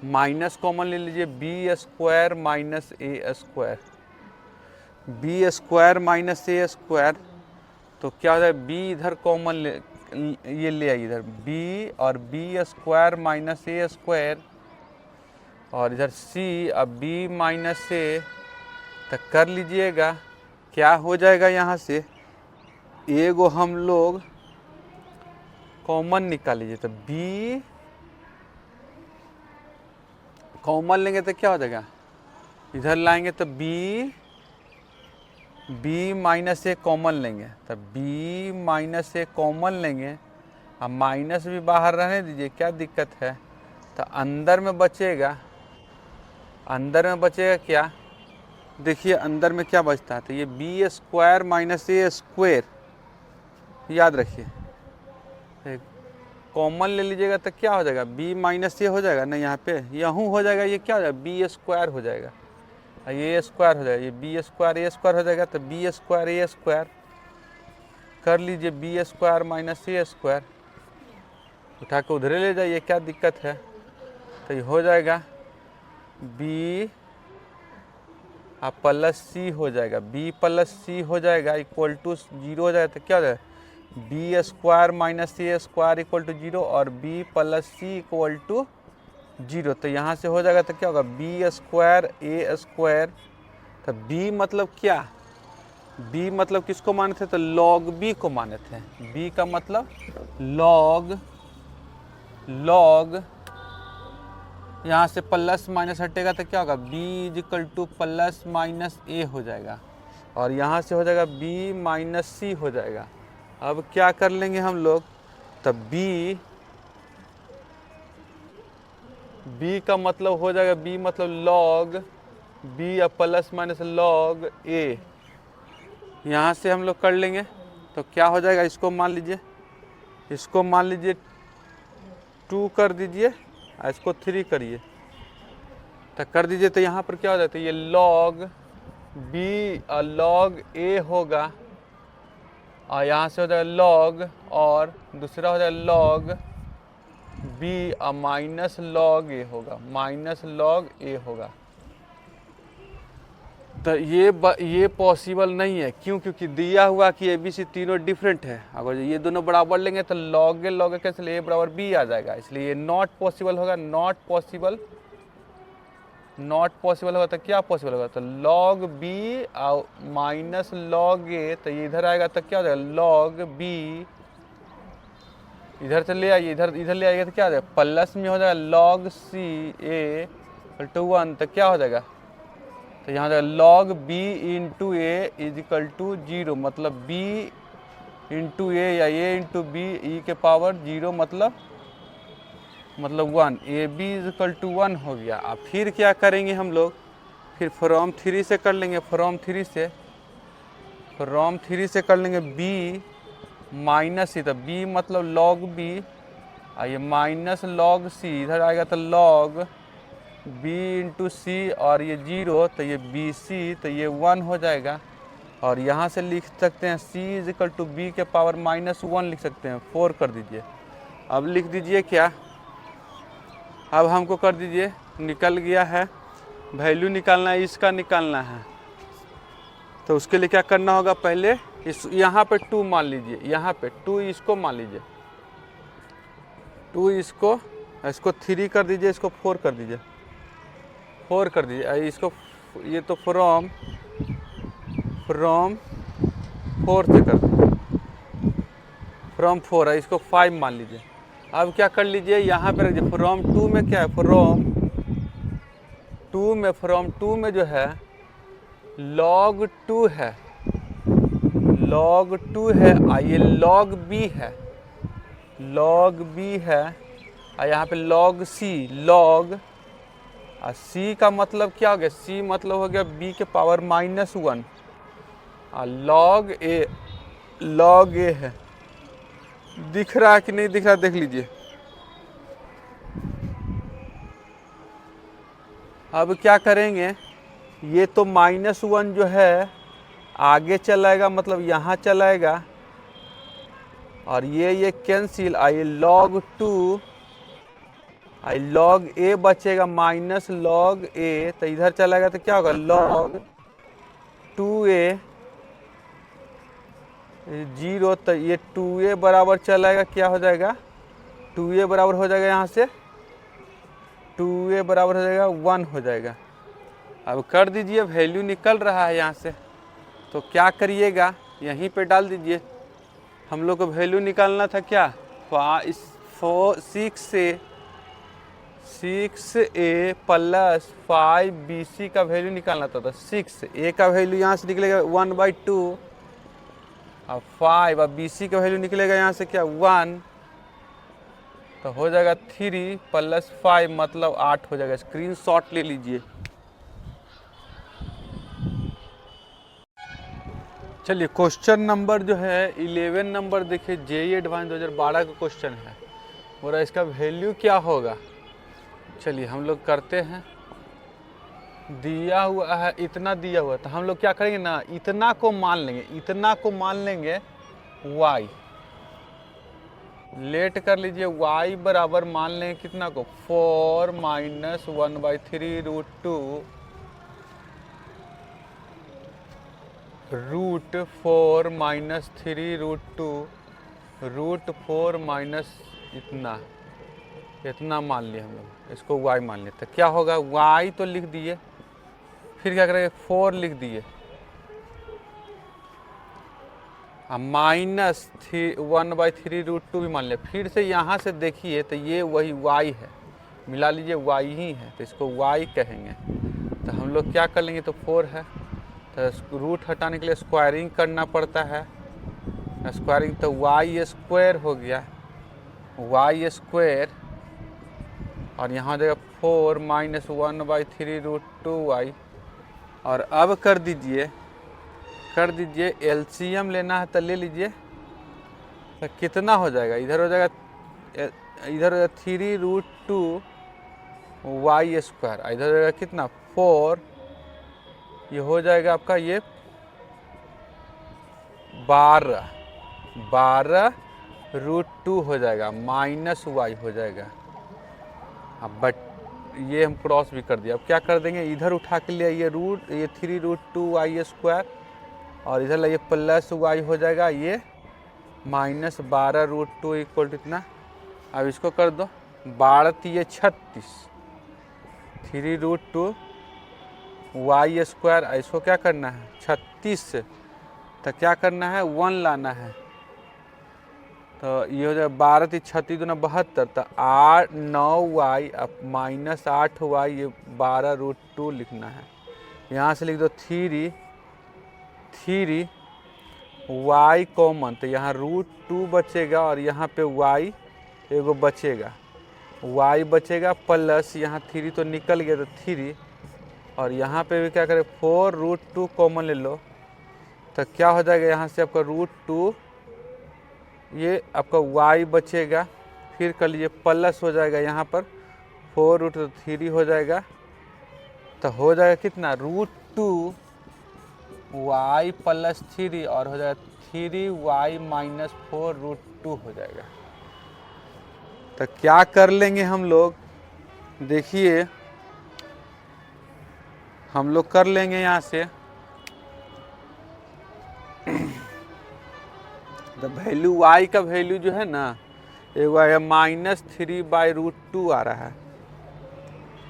माइनस कॉमन ले लीजिए b square minus a square, b square minus a square. तो क्या हो जाएगा b इधर कॉमन ये ले आइए इधर b और b square minus a square और इधर c अब b माइनस a। तो कर लीजिएगा क्या हो जाएगा, यहाँ से एगो हम लोग कॉमन निकाल लीजिए तो b कॉमन लेंगे तो क्या हो जाएगा, इधर लाएंगे तो b माइनस ए कॉमन लेंगे तो b माइनस ए कॉमन लेंगे, अब माइनस भी बाहर रहने दीजिए, क्या दिक्कत है। तो अंदर में बचेगा क्या, देखिए अंदर में क्या बचता है, तो ये b square minus A square, याद रखिए कॉमन ले लीजिएगा तो क्या हो जाएगा b माइनस ए हो जाएगा ना, यहाँ पे यहूँ हो जाएगा, ये क्या हो जाएगा b स्क्वायर हो जाएगा, ये स्क्वायर हो जाएगा, ये b स्क्वायर ए स्क्वायर हो जाएगा तो b स्क्वायर ए स्क्वायर कर लीजिए, b square minus A square उठा के उधरे ले जाइए, क्या दिक्कत है। तो ये हो जाएगा b प्लस सी हो जाएगा, b प्लस सी हो जाएगा इक्वल टू 0 हो जाएगा। तो क्या हो जाएगा b square minus A square equal to 0 और b plus C equal to 0। तो यहाँ से हो जाएगा तो क्या होगा b स्क्वायर ए स्क्वायर। तो b मतलब क्या, b मतलब किसको माने थे, तो log b को माने थे, b का मतलब log यहाँ से प्लस माइनस हटेगा तो क्या होगा b equal to plus minus A हो जाएगा और यहाँ से हो जाएगा b माइनस सी हो जाएगा अब क्या कर लेंगे हम लोग, तब b का मतलब हो जाएगा, b मतलब log b या प्लस माइनस log a, यहाँ से हम लोग कर लेंगे। तो क्या हो जाएगा, इसको मान लीजिए, इसको मान लीजिए 2 कर दीजिए और इसको 3 करिए, तो कर दीजिए। तो यहाँ पर क्या हो जाता है, ये log b और log a होगा, और यहाँ से हो जाएगा log, और दूसरा हो जाएगा log b और माइनस log a होगा, माइनस log a होगा। तो ये पॉसिबल नहीं है, क्यों? क्योंकि दिया हुआ कि ए बी सी तीनों डिफरेंट है। अगर ये दोनों बराबर लेंगे तो log a कैंसिल, a बराबर b आ जाएगा, इसलिए ये नॉट पॉसिबल होगा। नॉट पॉसिबल होगा तो क्या पॉसिबल होगा, तो log b और माइनस log a, तो ये इधर आएगा तो क्या हो जाएगा, log b इधर से ले आइए, इधर ले आइएगा तो क्या हो जाएगा, प्लस में हो जाएगा log c a equal to 1, तो क्या हो जाएगा, तो यहाँ जाएगा log b into A is equal to 0, मतलब b इंटू ए या a इंटू बी ई के पावर 0 मतलब 1, A B is equal to 1 हो गया। अब फिर क्या करेंगे हम लोग, फिर फ्रॉम 3 से कर लेंगे, फ्रॉम 3 से कर लेंगे b माइनस सी, तो b मतलब log b, और ये माइनस log c, इधर आएगा तो log b इंटू सी, और ये 0, तो ये बी सी, तो ये 1 हो जाएगा। और यहाँ से लिख सकते हैं c is equal to B के पावर -1 लिख सकते हैं, 4 कर दीजिए। अब लिख दीजिए क्या, अब हमको कर दीजिए, निकल गया है, वैल्यू निकालना है, इसका निकालना है। तो उसके लिए क्या करना होगा, पहले इस यहाँ पे 2 मान लीजिए, यहाँ पे 2 इसको मान लीजिए, 2 इसको 3 कर दीजिए, इसको 4 कर दीजिए, 4 कर दीजिए, इसको ये तो फ्रॉम 4 से कर दीजिए, फ्रॉम 4 है, इसको 5 मान लीजिए। अब क्या कर लीजिए, यहाँ पे रख दीजिए, फ्रॉम 2 में क्या है, फ्रॉम 2 में जो है log 2 है, log 2 है, और ये log b है, और यहाँ पे log c, log, और c का मतलब क्या हो गया, c मतलब हो गया b के पावर -1, और log a है। दिख रहा है कि नहीं दिख रहा, देख लीजिए। अब क्या करेंगे, ये तो -1 जो है आगे चलाएगा, मतलब यहाँ चलाएगा, और ये cancel, I log 2, I log a बचेगा माइनस log a, तो इधर चलाएगा तो क्या होगा, log 2a 0, तो ये 2a बराबर चलाएगा, क्या हो जाएगा, 2a बराबर हो जाएगा, यहाँ से 2a बराबर हो जाएगा 1 हो जाएगा। अब कर दीजिए, वैल्यू निकल रहा है यहाँ से, तो क्या करिएगा, यहीं पे डाल दीजिए। हम लोग को वैल्यू निकालना था क्या, 6a प्लस 5bc का वैल्यू निकालना था। 6a का वैल्यू यहाँ से निकलेगा 1/2, और 5 और bc का वैल्यू निकलेगा यहाँ से क्या, 1, तो हो जाएगा 3 + 5 मतलब 8 हो जाएगा। स्क्रीनशॉट ले लीजिए। चलिए क्वेश्चन नंबर जो है 11 नंबर देखिए, जेईई एडवांस 2012 का क्वेश्चन है, और इसका वैल्यू क्या होगा। चलिए हम लोग करते हैं, दिया हुआ है, इतना दिया हुआ, तो हम लोग क्या करेंगे ना, इतना को मान लेंगे, y लेट कर लीजिए, y बराबर मान लेंगे कितना को, 4 - 1/3 √2 √4 - 3 √2 √4 माइनस इतना मान लिए हम लोग, इसको y मान लिए, तो क्या होगा, y तो लिख दिए, फिर क्या करेंगे 4 लिख दिए, -1/3 √2 भी मान लिया। फिर से यहाँ से देखिए तो ये वही y है, मिला लीजिए y ही है, तो इसको y कहेंगे। तो हम लोग क्या कर लेंगे, तो 4 है, तो रूट हटाने के लिए स्क्वायरिंग करना पड़ता है, स्क्वायरिंग तो वाई स्क्वायर हो गया, वाई स्क्वायर, और यहाँ हो जाएगा 4 माइनस 1/3√2y। और अब कर दीजिए एलसीएम लेना है तो ले लीजिए, तो कितना हो जाएगा, इधर हो जाएगा 3√2y स्क्वायर, इधर हो जाएगा कितना 4, ये हो जाएगा आपका ये 12√2 हो जाएगा, माइनस y हो जाएगा। अब बट ये हम क्रॉस भी कर दिया, अब क्या कर देंगे, इधर उठा के लिए ये 3√2y स्क्वायर, और इधर लाइए प्लस y हो जाएगा, ये माइनस 12√2 इक्वल टू इतना। अब इसको कर दो 12 36, 3√2y स्क्वायर, इसको क्या करना है 36 से, तो क्या करना है 1 लाना है, तो ये हो जाएगा 12 36 दूना 72, तो 9y अब माइनस 8y, ये 12√2 लिखना है। यहाँ से लिख दो 3y कॉमन, तो यहाँ √2 बचेगा और यहाँ पे y एगो बचेगा, y बचेगा प्लस यहाँ 3 तो निकल गया तो 3, और यहाँ पे भी क्या करें 4√2 कॉमन ले लो, तो क्या हो जाएगा यहाँ से आपका √2, ये आपका y बचेगा, फिर कर लीजिए प्लस हो जाएगा यहाँ पर 4√2 3 हो जाएगा, तो हो जाएगा कितना √2y प्लस 3, और हो जाएगा 3y माइनस 4√2 हो जाएगा। तो क्या कर लेंगे हम लोग, देखिए हम लोग कर लेंगे यहाँ से, तो वैल्यू y का वैल्यू जो है ना, एगो है -3/√2 आ रहा है,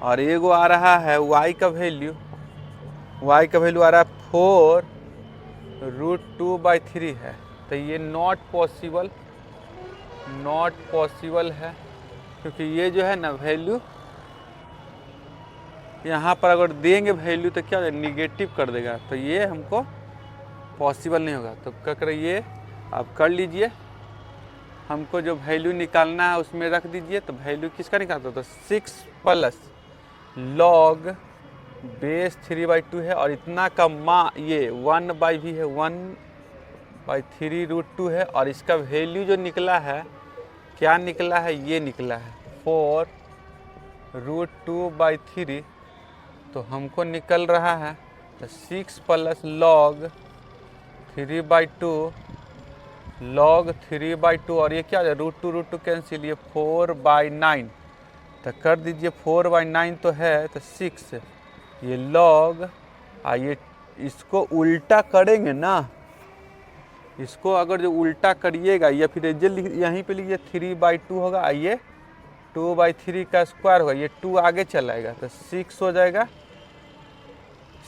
और एगो आ रहा है y का वैल्यू आ रहा है 4√2/3 है। तो ये नॉट पॉसिबल है, क्योंकि ये जो है ना वैल्यू यहाँ पर अगर देंगे वैल्यू तो क्या निगेटिव कर देगा, तो ये हमको पॉसिबल नहीं होगा। तो क्या करें, ये आप कर लीजिए, हमको जो वैल्यू निकालना है उसमें रख दीजिए। तो वैल्यू किसका निकालता, तो 6 प्लस log बेस 3/2 है, और इतना का ये 1/v है, 1/3√2 है, और इसका वैल्यू जो निकला है, क्या निकला है, ये निकला है 4√2/3। तो हमको निकल रहा है तो 6 प्लस log 3/2 और ये क्या है √2 कैंसिल, ये 4/9, तो कर दीजिए 4/9 तो है, तो 6 ये log, ये इसको उल्टा करेंगे ना, इसको अगर जो उल्टा करिएगा, या फिर यहीं पे लीजिए 3/2 होगा, ये 2/3 का स्क्वायर होगा, ये 2 आगे चलाएगा तो 6 हो जाएगा,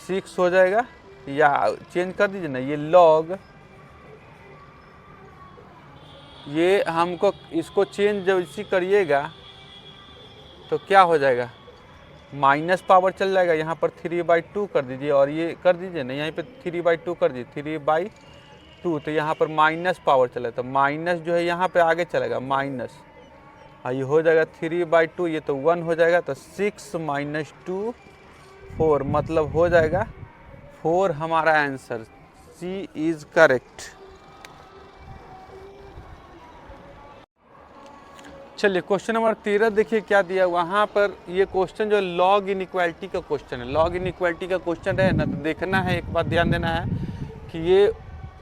6 हो जाएगा, या चेंज कर दीजिए ना, ये log, ये हमको इसको चेंज जब इसी करिएगा तो क्या हो जाएगा, माइनस पावर चल जाएगा, यहाँ पर 3/2 कर दीजिए, और ये कर दीजिए ना, यहाँ पे 3/2 कर दीजिए, 3/2, तो यहाँ पर माइनस पावर चला, तो माइनस जो है यहाँ पे आगे चलेगा माइनस, ये हो जाएगा 3/2, ये तो 1 हो जाएगा, तो 6 - 2 4, मतलब हो जाएगा 4 हमारा आंसर, सी इज करेक्ट। चलिए क्वेश्चन नंबर 13 देखिए क्या दिया वहाँ पर, ये क्वेश्चन जो लॉग इनइक्वालिटी का क्वेश्चन है, लॉग इनइक्वालिटी का क्वेश्चन है ना, तो देखना है, एक बात ध्यान देना है कि ये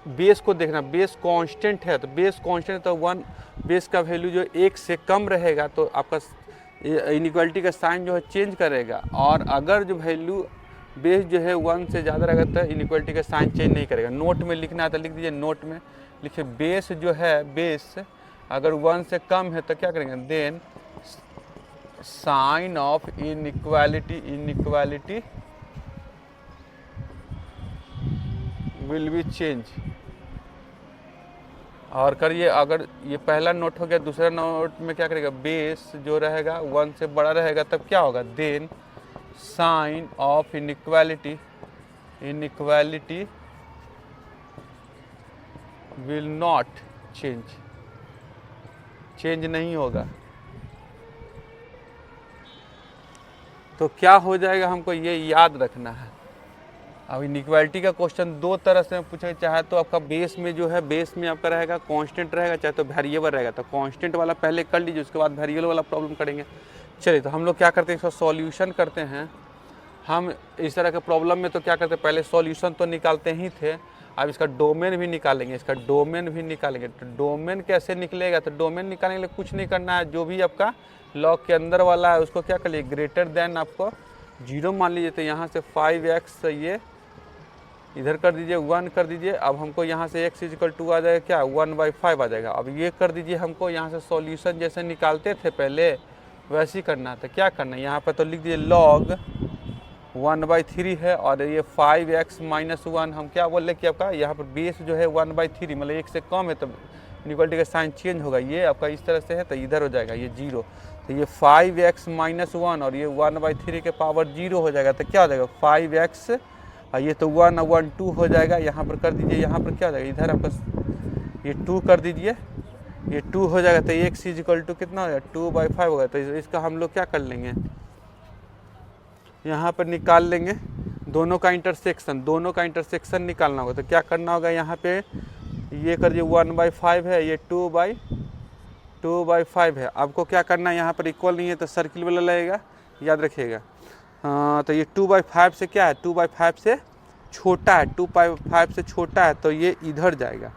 बेस को देखना, बेस कांस्टेंट है, तो बेस कांस्टेंट तो 1 बेस का वैल्यू जो 1 से कम रहेगा तो आपका इनइक्वालिटी का साइन जो है चेंज करेगा, और अगर जो वैल्यू बेस जो है 1 से ज़्यादा रहेगा तो इनइक्वालिटी का साइन चेंज नहीं करेगा। नोट में लिखना है तो लिख दीजिए, नोट में लिखिए बेस जो है, बेस अगर 1 से कम है तो क्या करेंगे, then sign of inequality will be change. और करिए, अगर ये पहला नोट हो गया, दूसरा नोट में क्या करेगा, बेस जो रहेगा 1 से बड़ा रहेगा तब क्या होगा, then sign of inequality will not change, change नहीं होगा। तो क्या हो जाएगा हमको ये याद रखना है। अब इनइक्वालिटी का क्वेश्चन दो तरह से पूछा, चाहे तो आपका बेस में जो है, बेस में आपका रहेगा कांस्टेंट रहेगा, चाहे तो वेरिएबल रहेगा। तो कांस्टेंट वाला पहले कर लीजिए, उसके बाद वेरिएबल वाला प्रॉब्लम करेंगे। चलिए, तो हम लोग क्या करते हैं, इसका सॉल्यूशन करते हैं। हम इस तरह के प्रॉब्लम में तो क्या करते हैं, पहले सॉल्यूशन तो निकालते ही थे, अब इसका डोमेन भी निकालेंगे, इसका डोमेन भी निकालेंगे। तो डोमेन कैसे निकलेगा, तो डोमेन निकालने के लिए कुछ नहीं करना है, जो भी आपका लॉग के अंदर वाला है उसको क्या कर लीजिए, ग्रेटर देन आपको 0 मान लीजिए। तो यहाँ से 5x ये इधर कर दीजिए, 1 कर दीजिए। अब हमको यहाँ से x इक्वल टू आ जाएगा क्या, 1/5 आ जाएगा। अब ये कर दीजिए, हमको यहाँ से सॉल्यूशन जैसे निकालते थे पहले वैसे ही करना है। तो क्या करना है, यहाँ पर तो लिख दीजिए log 1/3 है, और ये 5x - 1 हम क्या बोल रहे कि आपका यहाँ पर बेस जो है 1/3 मतलब 1 से कम है, तब इनइक्वालिटी का साइन चेंज होगा। ये आपका इस तरह से है तो इधर हो जाएगा ये 0। तो ये 5x - 1 और ये 1/3 के पावर 0 हो जाएगा। तो क्या हो जाएगा 5x, और ये तो 1 और 1 2 हो जाएगा। यहाँ पर कर दीजिए, यहाँ पर क्या हो जाएगा, इधर आपका ये 2 कर दीजिए, ये 2 हो जाएगा। तो x इक्वल टू कितना हो जाएगा, 2/5 होगा। तो इसका हम लोग क्या कर लेंगे, यहाँ पर निकाल लेंगे दोनों का इंटरसेक्शन, दोनों का इंटरसेक्शन निकालना होगा। तो क्या करना होगा, यहाँ पे ये कर दिए 1/5 है, ये 2/5 है। आपको क्या करना है, यहाँ पर इक्वल नहीं है तो सर्किल वाला लगेगा, याद रखिएगा। हाँ, तो ये 2/5 से क्या है, 2/5 से छोटा है, 2/5 से छोटा है तो ये इधर जाएगा,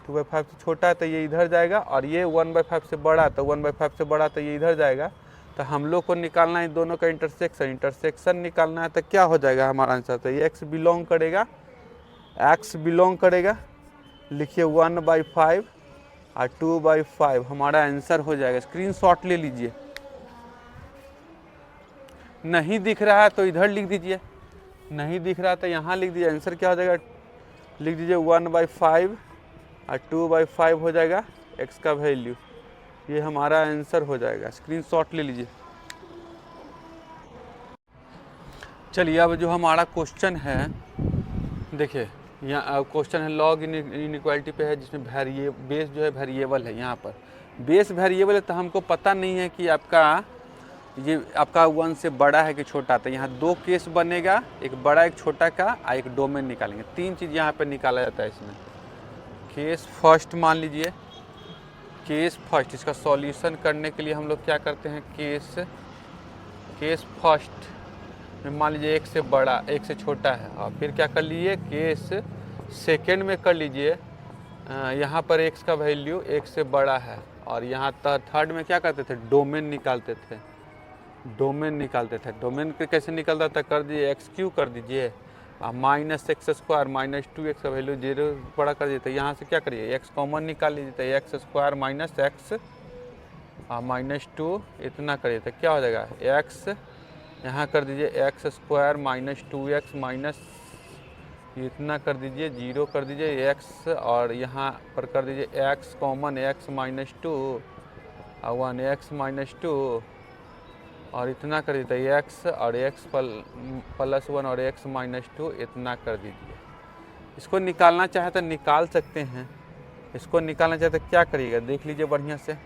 2/5 से छोटा है तो ये इधर जाएगा, और ये 1/5 से बड़ा है तो 1/5 से बड़ा तो ये इधर जाएगा। तो हम लोग को निकालना है दोनों का इंटरसेक्शन, इंटरसेक्शन निकालना है। तो क्या हो जाएगा हमारा आंसर, तो ये x बिलोंग करेगा, लिखिए 1/5 और 2/5 हमारा आंसर हो जाएगा। स्क्रीनशॉट ले लीजिए, नहीं दिख रहा है तो इधर लिख दीजिए, नहीं दिख रहा तो यहाँ लिख दीजिए। आंसर क्या हो जाएगा, लिख दीजिए 1/5 और 2/5 हो जाएगा x का वैल्यू, ये हमारा आंसर हो जाएगा। स्क्रीनशॉट ले लीजिए। चलिए, अब जो हमारा क्वेश्चन है, देखिए यहाँ क्वेश्चन है लॉग इनइक्वालिटी पे है, जिसमें बेस जो है वेरिएबल है। यहाँ पर बेस वेरिएबल है तो हमको पता नहीं है कि आपका 1 से बड़ा है कि छोटा। तो यहाँ दो केस बनेगा, एक बड़ा एक छोटा का, और एक डोमेन निकालेंगे। 3 चीज़ यहाँ पे निकाला जाता है इसमें। केस फर्स्ट मान लीजिए, केस फर्स्ट, इसका सॉल्यूशन करने के लिए हम लोग क्या करते हैं, केस फर्स्ट में मान लीजिए 1 से बड़ा 1 से छोटा है, और फिर क्या कर लीजिए, केस सेकेंड में कर लीजिए, यहाँ पर x का वैल्यू 1 से बड़ा है, और यहाँ थर्ड में क्या करते थे, डोमेन निकालते थे। डोमेन कैसे निकलता था, कर दीजिए x³ कर दीजिए, -x² -2x का वैल्यू 0 बड़ा कर दीजिए। तो यहाँ से क्या करिए, x कॉमन निकाल लीजिए, तो x² - x -2 इतना करिए। तो क्या हो जाएगा, x यहाँ कर दीजिए x² -2x इतना कर दीजिए, 0 कर दीजिए x, और यहाँ पर कर दीजिए x कॉमन, x -2 और 1x -2 और इतना कर दीजिए x, और x +1 और x -2 इतना कर दीजिए। इसको निकालना चाहे तो निकाल सकते हैं, इसको निकालना चाहे तो क्या करिएगा, देख लीजिए बढ़िया से।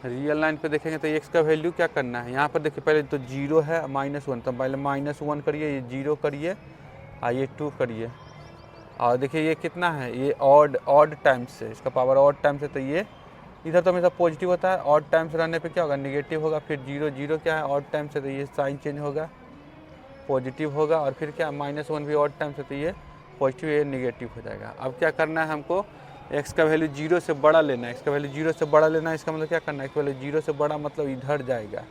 रियल लाइन पे देखेंगे तो x का वैल्यू क्या करना है, यहाँ पर देखिए पहले तो 0 है -1, तो पहले -1 करिए, ये 0 करिए और ये 2 करिए, और देखिए ये कितना है, ये ऑड टाइम्स से, इसका पावर ऑड टाइम्स है। तो ये इधर तो हमेशा पॉजिटिव होता है, ऑड टाइम्स रहने पे क्या होगा, नेगेटिव होगा। फिर 0 क्या है, ऑड टाइम्स है तो ये साइन चेंज होगा, पॉजिटिव होगा। और फिर क्या, -1 भी ऑड टाइम्स है तो ये पॉजिटिव, ये नेगेटिव हो जाएगा। अब क्या करना है हमको, x का वैल्यू 0 से बड़ा लेना है, x का वैल्यू 0 से बड़ा लेना है। इसका मतलब क्या करना है, x का वैल्यू 0 से बड़ा मतलब इधर जाएगा,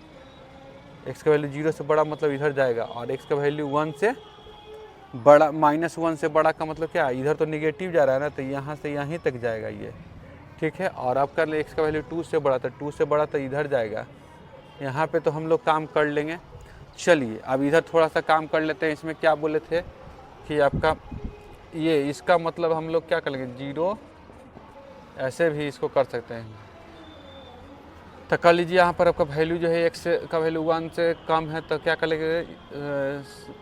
x का वैल्यू 0 से बड़ा मतलब इधर जाएगा, और x का वैल्यू 1 से बड़ा -1 से बड़ा का मतलब क्या है, इधर तो निगेटिव जा रहा है ना, तो यहाँ से यहीं तक जाएगा ये, ठीक है। और अब कर ले x का वैल्यू 2 से बड़ा, तो 2 से बड़ा तो इधर जाएगा। यहाँ पे तो हम लोग काम कर लेंगे। चलिए अब इधर थोड़ा सा काम कर लेते हैं। इसमें क्या बोले थे कि आपका ये, इसका मतलब हम लोग क्या कर लेंगे, 0 ऐसे भी इसको कर सकते हैं। तो कर लीजिए, यहाँ पर आपका वैल्यू जो है x का वैल्यू 1 से कम है, तो क्या कर लेंगे,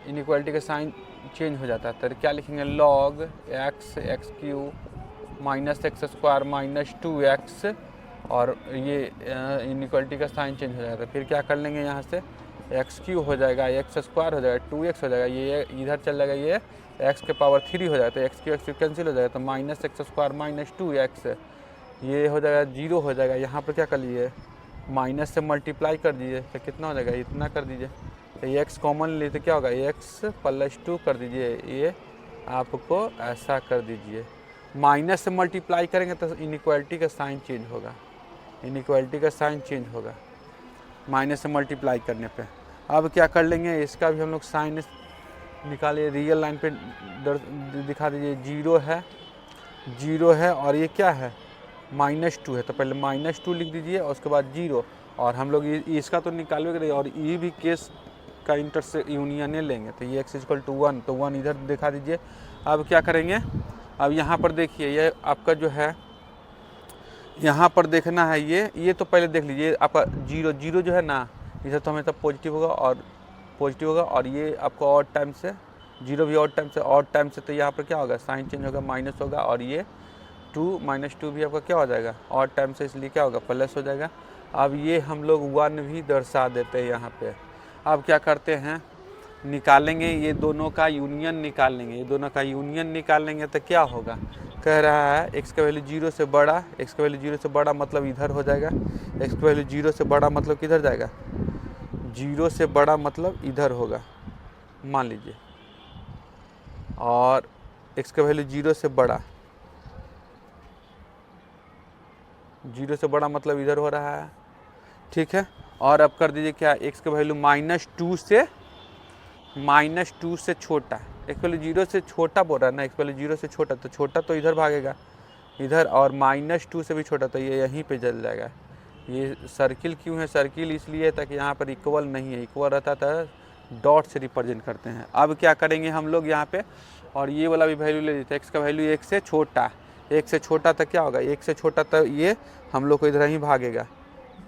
इनइक्वालिटी का साइन चेंज हो जाता है। तो क्या लिखेंगे, log x x³ minus x square minus 2x, और ये इनइक्वालिटी का साइन चेंज हो जाएगा। तो फिर क्या कर लेंगे, यहाँ से एक्स क्यू हो जाएगा, एक्स स्क्वायर हो जाएगा, 2x हो जाएगा, ये इधर चल जाएगा, ये एक्स के पावर 3 हो जाएगा, तो एक्स क्यू कैंसिल हो जाएगा, तो minus x square minus 2x ये हो जाएगा 0 हो जाएगा। यहाँ पर क्या कर लीजिए, माइनस से मल्टीप्लाई कर दीजिए, तो कितना हो जाएगा, इतना कर दीजिए। तो ये एक्स कॉमन ले तो क्या होगा, एक्स प्लस 2 कर दीजिए, ये आपको ऐसा कर दीजिए। माइनस से मल्टीप्लाई करेंगे तो इनइक्वालिटी का साइन चेंज होगा, इनइक्वालिटी का साइन चेंज होगा माइनस से मल्टीप्लाई करने पे। अब क्या कर लेंगे, इसका भी हम लोग साइन निकालिए, रियल लाइन पे दिखा दीजिए, 0 है और ये क्या है -2 है, तो पहले -2 लिख दीजिए और उसके बाद 0, और हम लोग इसका तो निकालेंगे और ये भी केस का इंटर से यूनियन लेंगे, तो ये x = 1, तो 1 इधर दिखा दीजिए। अब क्या करेंगे, अब यहाँ पर देखिए, ये आपका जो है यहाँ पर देखना है, ये तो पहले देख लीजिए, आपका 0 जो है ना, इधर तो हमेशा पॉजिटिव होगा, और ये आपको ऑड टाइम से 0 भी ऑड टाइम से, तो यहाँ पर क्या होगा, साइन चेंज होगा, माइनस होगा, और ये -2 भी आपका क्या हो जाएगा, ऑड टाइम से, इसलिए क्या होगा, प्लस हो जाएगा। अब ये हम लोग 1 भी दर्शा देते हैं यहाँ पे। अब क्या करते हैं, निकालेंगे, ये दोनों का यूनियन निकाल लेंगे, ये दोनों का यूनियन निकाल लेंगे तो क्या होगा, कह रहा है x का वैल्यू 0 से बड़ा, x का वैल्यू 0 से बड़ा मतलब इधर हो जाएगा, x का वैल्यू 0 से बड़ा मतलब किधर जाएगा, 0 से बड़ा मतलब इधर होगा, मान लीजिए, और x का वैल्यू 0 से बड़ा, 0 से बड़ा मतलब इधर हो रहा है, ठीक है। और अब कर दीजिए क्या, x का वैल्यू -2 से छोटा, x वैल्यू 0 से छोटा बोल रहा है ना, x वैल्यू 0 से छोटा, तो छोटा तो इधर भागेगा, इधर, और -2 से भी छोटा, तो ये यहीं पे जल जाएगा। ये सर्किल क्यों है, सर्किल इसलिए है ताकि यहाँ पर इक्वल नहीं है, इक्वल रहता था डॉट से रिप्रेजेंट करते हैं। अब क्या करेंगे हम लोग यहाँ पे, और ये वाला भी वैल्यू ले लेते हैं, x का वैल्यू 1 से छोटा, 1 से छोटा तो क्या होगा, 1 से छोटा तो ये हम लोग को इधर ही भागेगा,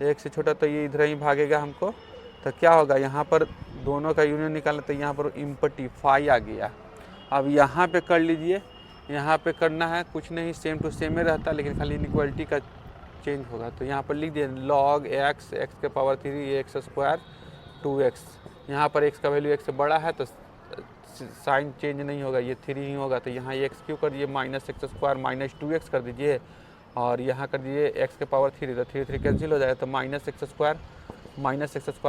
1 से छोटा तो ये इधर ही भागेगा हमको, तो क्या होगा, यहाँ पर दोनों का यूनियन निकालना, तो यहाँ पर इम्पटीफाई आ गया। अब यहाँ पे कर लीजिए, यहाँ पे करना है कुछ नहीं, सेम टू सेम ही रहता, लेकिन खाली इनइक्वालिटी का चेंज होगा। तो यहाँ पर लिख दिए log x के पावर 3 x स्क्वायर 2x, यहाँ पर x का वैल्यू 1 से बड़ा है तो साइन चेंज नहीं होगा, ये 3 ही होगा, तो यहाँ x क्यों कर दिए, -x स्क्वायर -2x कर दीजिए, और यहाँ कर दीजिए x के पावर 3, तो 3 कैंसिल हो जाएगा, तो -x स्क्वायर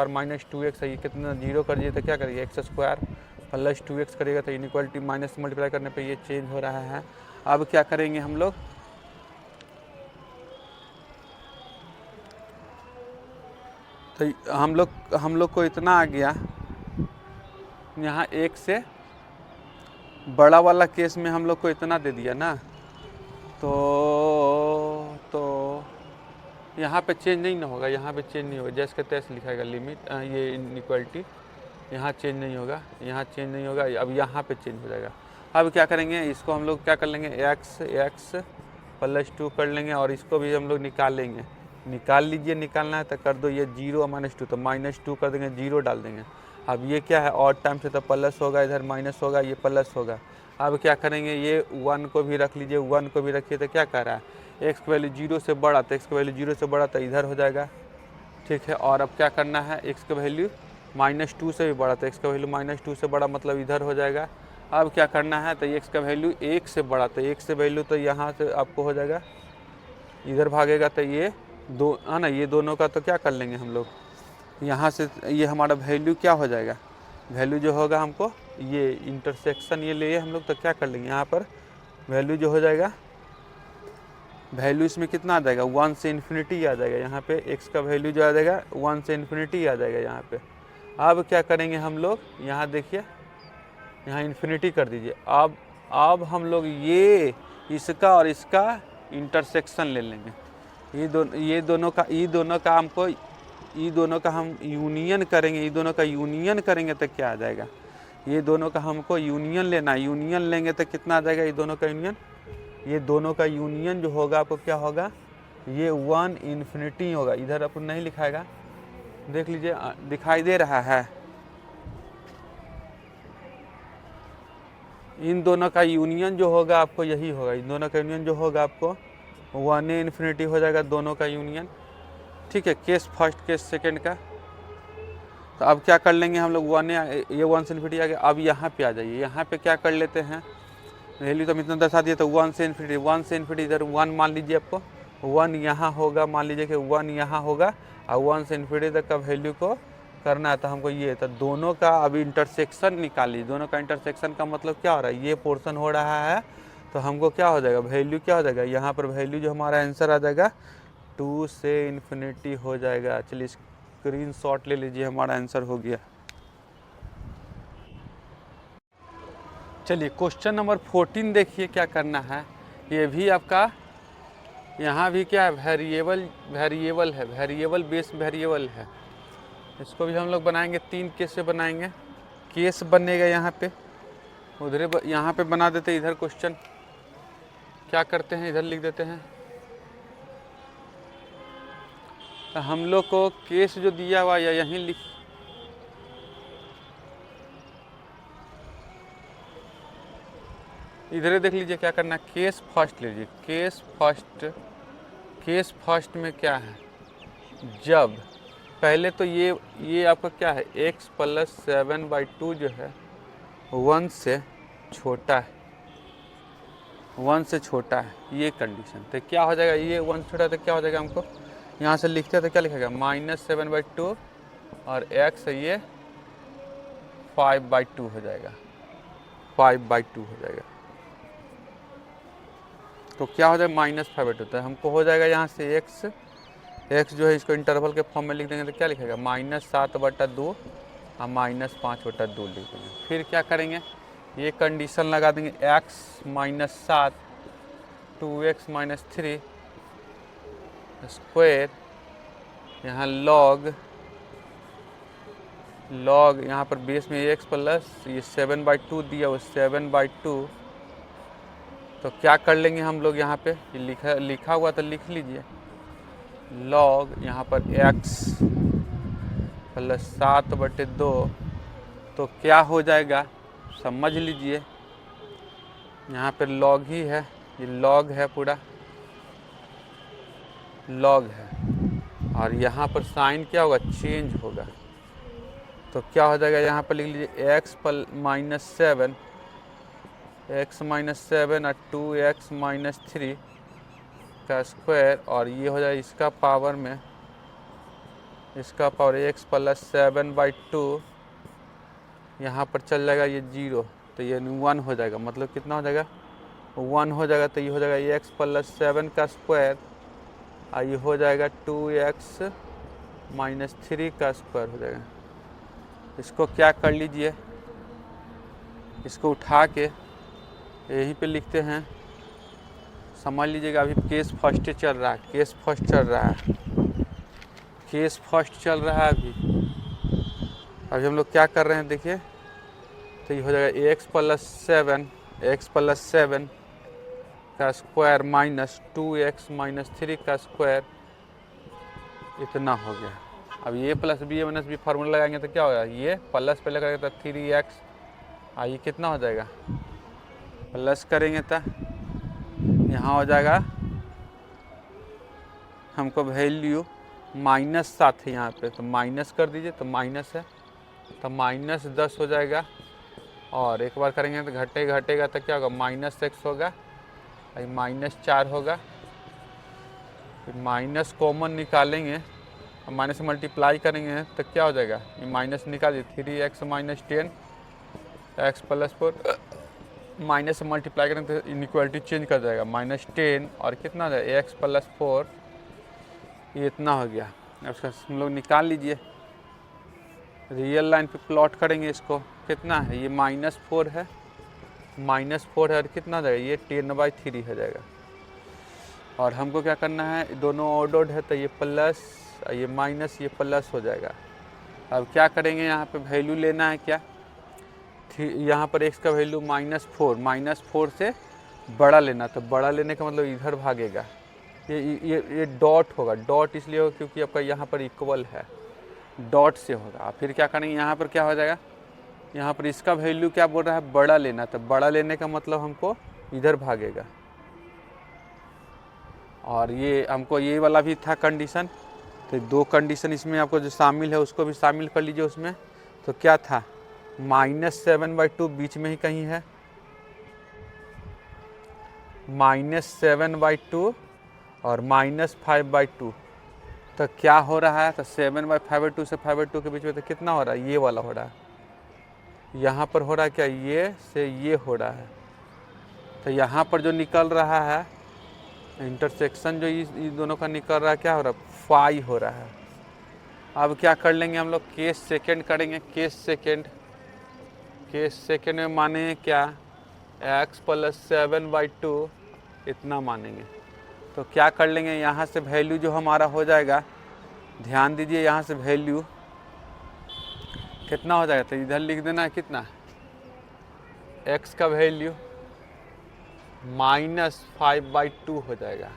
-2x है, ये कितना 0 कर दीजिए, तो क्या करिए, x स्क्वायर प्लस 2x करिएगा, तो इनइक्वालिटी माइनस मल्टीप्लाई करने पे ये चेंज हो रहा है। अब क्या करेंगे हम लोग, तो हम लोग को इतना आ गया, यहाँ 1 से बड़ा वाला केस में हम लोग को इतना दे दिया ना, तो यहाँ पे चेंज नहीं ना होगा, यहाँ पे चेंज नहीं होगा, जैसे के तैसे लिखाएगा लिमिट, ये इनइक्वालिटी यहाँ चेंज नहीं होगा, यहाँ चेंज नहीं होगा, अब यहाँ पे चेंज हो जाएगा। अब क्या करेंगे, इसको हम लोग क्या कर लेंगे, x प्लस 2 कर लेंगे, और इसको भी हम लोग निकाल लेंगे, निकाल लीजिए, निकालना है तो कर दो, ये 0 और -2, तो -2 कर देंगे, 0 डाल देंगे। अब ये क्या है, ऑड टाइम से तो प्लस होगा, इधर माइनस होगा, ये प्लस होगा। अब क्या करेंगे, ये 1 को भी रख लीजिए, 1 को भी रखिए, तो क्या कह रहा है, x का वैल्यू 0 से बड़ा, तो x का वैल्यू 0 से बड़ा तो इधर हो जाएगा, ठीक है। और अब क्या करना है, x का वैल्यू -2 से भी बड़ा, तो x का वैल्यू -2 से बड़ा मतलब इधर हो जाएगा। अब क्या करना है, तो x का वैल्यू 1 से बड़ा, तो 1 से वैल्यू तो यहाँ से आपको हो जाएगा, इधर भागेगा, तो ये दो है ना, ये दोनों का तो क्या कर लेंगे हम लोग, यहाँ से ये हमारा वैल्यू क्या हो जाएगा, वैल्यू जो होगा हमको, ये इंटरसेक्शन ये लिए हम लोग, तो क्या कर लेंगे, यहाँ पर वैल्यू जो हो जाएगा, वैल्यू इसमें कितना आ जाएगा, 1 से इन्फिनिटी आ जाएगा, यहाँ पे x का वैल्यू जो आ जाएगा 1 से इन्फिनिटी आ जाएगा यहाँ पे। अब क्या करेंगे हम लोग, यहाँ देखिए, यहाँ इन्फिनिटी कर दीजिए। अब हम लोग ये इसका और इसका इंटरसेक्शन ले लेंगे, ये दोनों का हम यूनियन करेंगे, ये दोनों का यूनियन करेंगे तो क्या आ जाएगा, ये दोनों का हमको यूनियन लेना है, यूनियन लेंगे तो कितना आ जाएगा, ये दोनों का यूनियन जो होगा आपको क्या होगा, ये 1 इन्फिनिटी होगा, इधर आपको नहीं लिखाएगा, देख लीजिए दिखाई दे रहा है, इन दोनों का यूनियन जो होगा आपको यही होगा, इन दोनों का यूनियन जो होगा आपको 1a इन्फिनिटी हो जाएगा दोनों का यूनियन। ठीक है, केस फर्स्ट केस सेकंड का। तो अब क्या कर लेंगे हम लोग, 1a ये 1 से इन्फिनिटी आ गया। अब यहाँ पे आ जाइए, यहाँ पे क्या कर लेते हैं, वैल्यू तो हम इतना दर्शा दिया, तो 1 से इन्फिनिटी, 1 से इन्फिनिटी इधर 1 मान लीजिए आपको, 1 यहाँ होगा, मान लीजिए कि 1 यहाँ होगा और 1 से इन्फिनिटी तक का वैल्यू को करना है। तो हमको ये, तो दोनों का अभी इंटरसेक्शन निकालिए। दोनों का इंटरसेक्शन का मतलब क्या हो रहा है, ये पोर्शन हो रहा है, तो हमको क्या हो जाएगा, वैल्यू क्या हो जाएगा, यहाँ पर वैल्यू जो हमारा आंसर आ जाएगा 2 से इन्फिनिटी हो जाएगा। चलिए स्क्रीनशॉट ले लीजिए, हमारा आंसर हो गया। चलिए क्वेश्चन नंबर 14 देखिए क्या करना है। ये भी आपका यहाँ भी क्या है, वेरिएबल है, वेरिएबल बेस वेरिएबल है। इसको भी हम लोग बनाएंगे, 3 केस से बनाएंगे। केस बनेगा यहाँ पे, उधर यहाँ पे बना देते, इधर क्वेश्चन क्या करते हैं, इधर लिख देते हैं। तो हम लोग को केस जो दिया हुआ या यहीं लिख, इधर देख लीजिए क्या करना है। केस फर्स्ट लीजिए, केस फर्स्ट में क्या है, जब पहले तो ये आपका क्या है, x + 7/2 जो है 1 से छोटा है, 1 से छोटा है, ये कंडीशन। तो क्या हो जाएगा, ये 1 से छोटा, तो क्या हो जाएगा, हमको यहाँ से लिखते हैं तो क्या लिखेगा, -7/2 और x है ये 5/2 हो जाएगा, 5/2 हो जाएगा। तो क्या हो जाएगा, -5/2। तो हमको हो जाएगा यहाँ से x जो है इसको इंटरवल के फॉर्म में लिख देंगे तो क्या लिखेगा, -7/2 और -5/2 लिख देंगे। फिर क्या करेंगे, ये कंडीशन लगा देंगे, x - 7 2x - 3 स्क्वायर, यहाँ लॉग यहाँ पर बेस में x प्लस ये 7/2 दिया वो 7/2। तो क्या कर लेंगे हम लोग, यहाँ पे ये लिखा हुआ तो लिख लीजिए, लॉग यहाँ पर x + 7/2। तो क्या हो जाएगा समझ लीजिए, यहाँ पे लॉग ही है, ये लॉग है, पूरा लॉग है, और यहाँ पर साइन क्या होगा, चेंज होगा। तो क्या हो जाएगा, यहाँ पर लिख लीजिए x - 7 और 2x - 3 का स्क्वायर, और ये हो जाएगा इसका पावर में, इसका पावर x + 7/2, यहाँ पर चल जाएगा ये 0, तो ये 1 हो जाएगा, मतलब कितना हो जाएगा, 1 हो जाएगा। तो ये हो जाएगा x + 7 का स्क्वायर, और ये हो जाएगा 2x - 3 का स्क्वायर हो जाएगा। इसको क्या कर लीजिए, इसको उठा के यहीं पे लिखते हैं, समझ लीजिएगा। अभी केस फर्स्ट चल रहा है, केस फर्स्ट चल रहा है अभी हम लोग क्या कर रहे हैं देखिए। तो ये हो जाएगा x + 7 का स्क्वायर -2x - 3 का स्क्वायर, इतना हो गया। अब ये +b - फार्मूला लगाएंगे तो क्या होगा, ये प्लस पहले करेंगे तो 3x, ये कितना हो जाएगा, प्लस करेंगे तो यहाँ हो जाएगा, हमको वैल्यू -7 है यहाँ पे, तो माइनस कर दीजिए, तो माइनस है तो -10 हो जाएगा। और एक बार करेंगे तो घटेगा तो क्या होगा, -x होगा, -4 होगा। फिर माइनस कॉमन निकालेंगे, माइनस से मल्टीप्लाई करेंगे तो क्या हो जाएगा, ये माइनस निकाल दिए, 3x - 10 x + 4, माइनस से मल्टीप्लाई करेंगे तो इनइक्वालिटी चेंज कर जाएगा, -10 और कितना हो जाएगा x + 4, ये इतना हो गया। उसका हम लोग निकाल लीजिए, रियल लाइन पे प्लॉट करेंगे इसको, कितना है, ये -4 है, और कितना हो जाएगा, ये 10/3 हो जाएगा। और हमको क्या करना है, दोनों ऑर्डर्ड है तो ये प्लस, ये माइनस, ये प्लस हो जाएगा। अब क्या करेंगे, यहाँ पे वैल्यू लेना है क्या, यहाँ पर x का वैल्यू -4 से बड़ा लेना, तो बड़ा लेने का मतलब इधर भागेगा, ये डॉट होगा, डॉट इसलिए होगा क्योंकि आपका यहाँ पर इक्वल है, डॉट से होगा। फिर क्या करेंगे, यहाँ पर क्या हो जाएगा, यहाँ पर इसका वैल्यू क्या बोल रहा है, बड़ा लेना। तो बड़ा लेने का मतलब हमको इधर भागेगा, और ये हमको ये वाला भी था कंडीशन। तो 2 कंडीशन इसमें आपको जो शामिल है उसको भी शामिल कर लीजिए उसमें। तो क्या था, -7/2 बीच में ही कहीं है, -7/2 और -5/2। तो क्या हो रहा है, तो 7/5/2 से 5/2 के बीच में तो कितना हो रहा है, ये वाला हो रहा है। यहाँ पर हो रहा है क्या, ये से ये हो रहा है। तो यहाँ पर जो निकल रहा है इंटरसेक्शन जो इस दोनों का निकल रहा है, क्या हो रहा है, फाई हो रहा है। अब क्या कर लेंगे हम लोग, केस सेकेंड करेंगे। केस सेकेंड में माने क्या, x + 7/2 इतना मानेंगे। तो क्या कर लेंगे, यहाँ से वैल्यू जो हमारा हो जाएगा, ध्यान दीजिए यहाँ से वैल्यू कितना हो जाएगा। तो इधर लिख देना है कितना, x का वैल्यू -5/2 हो जाएगा।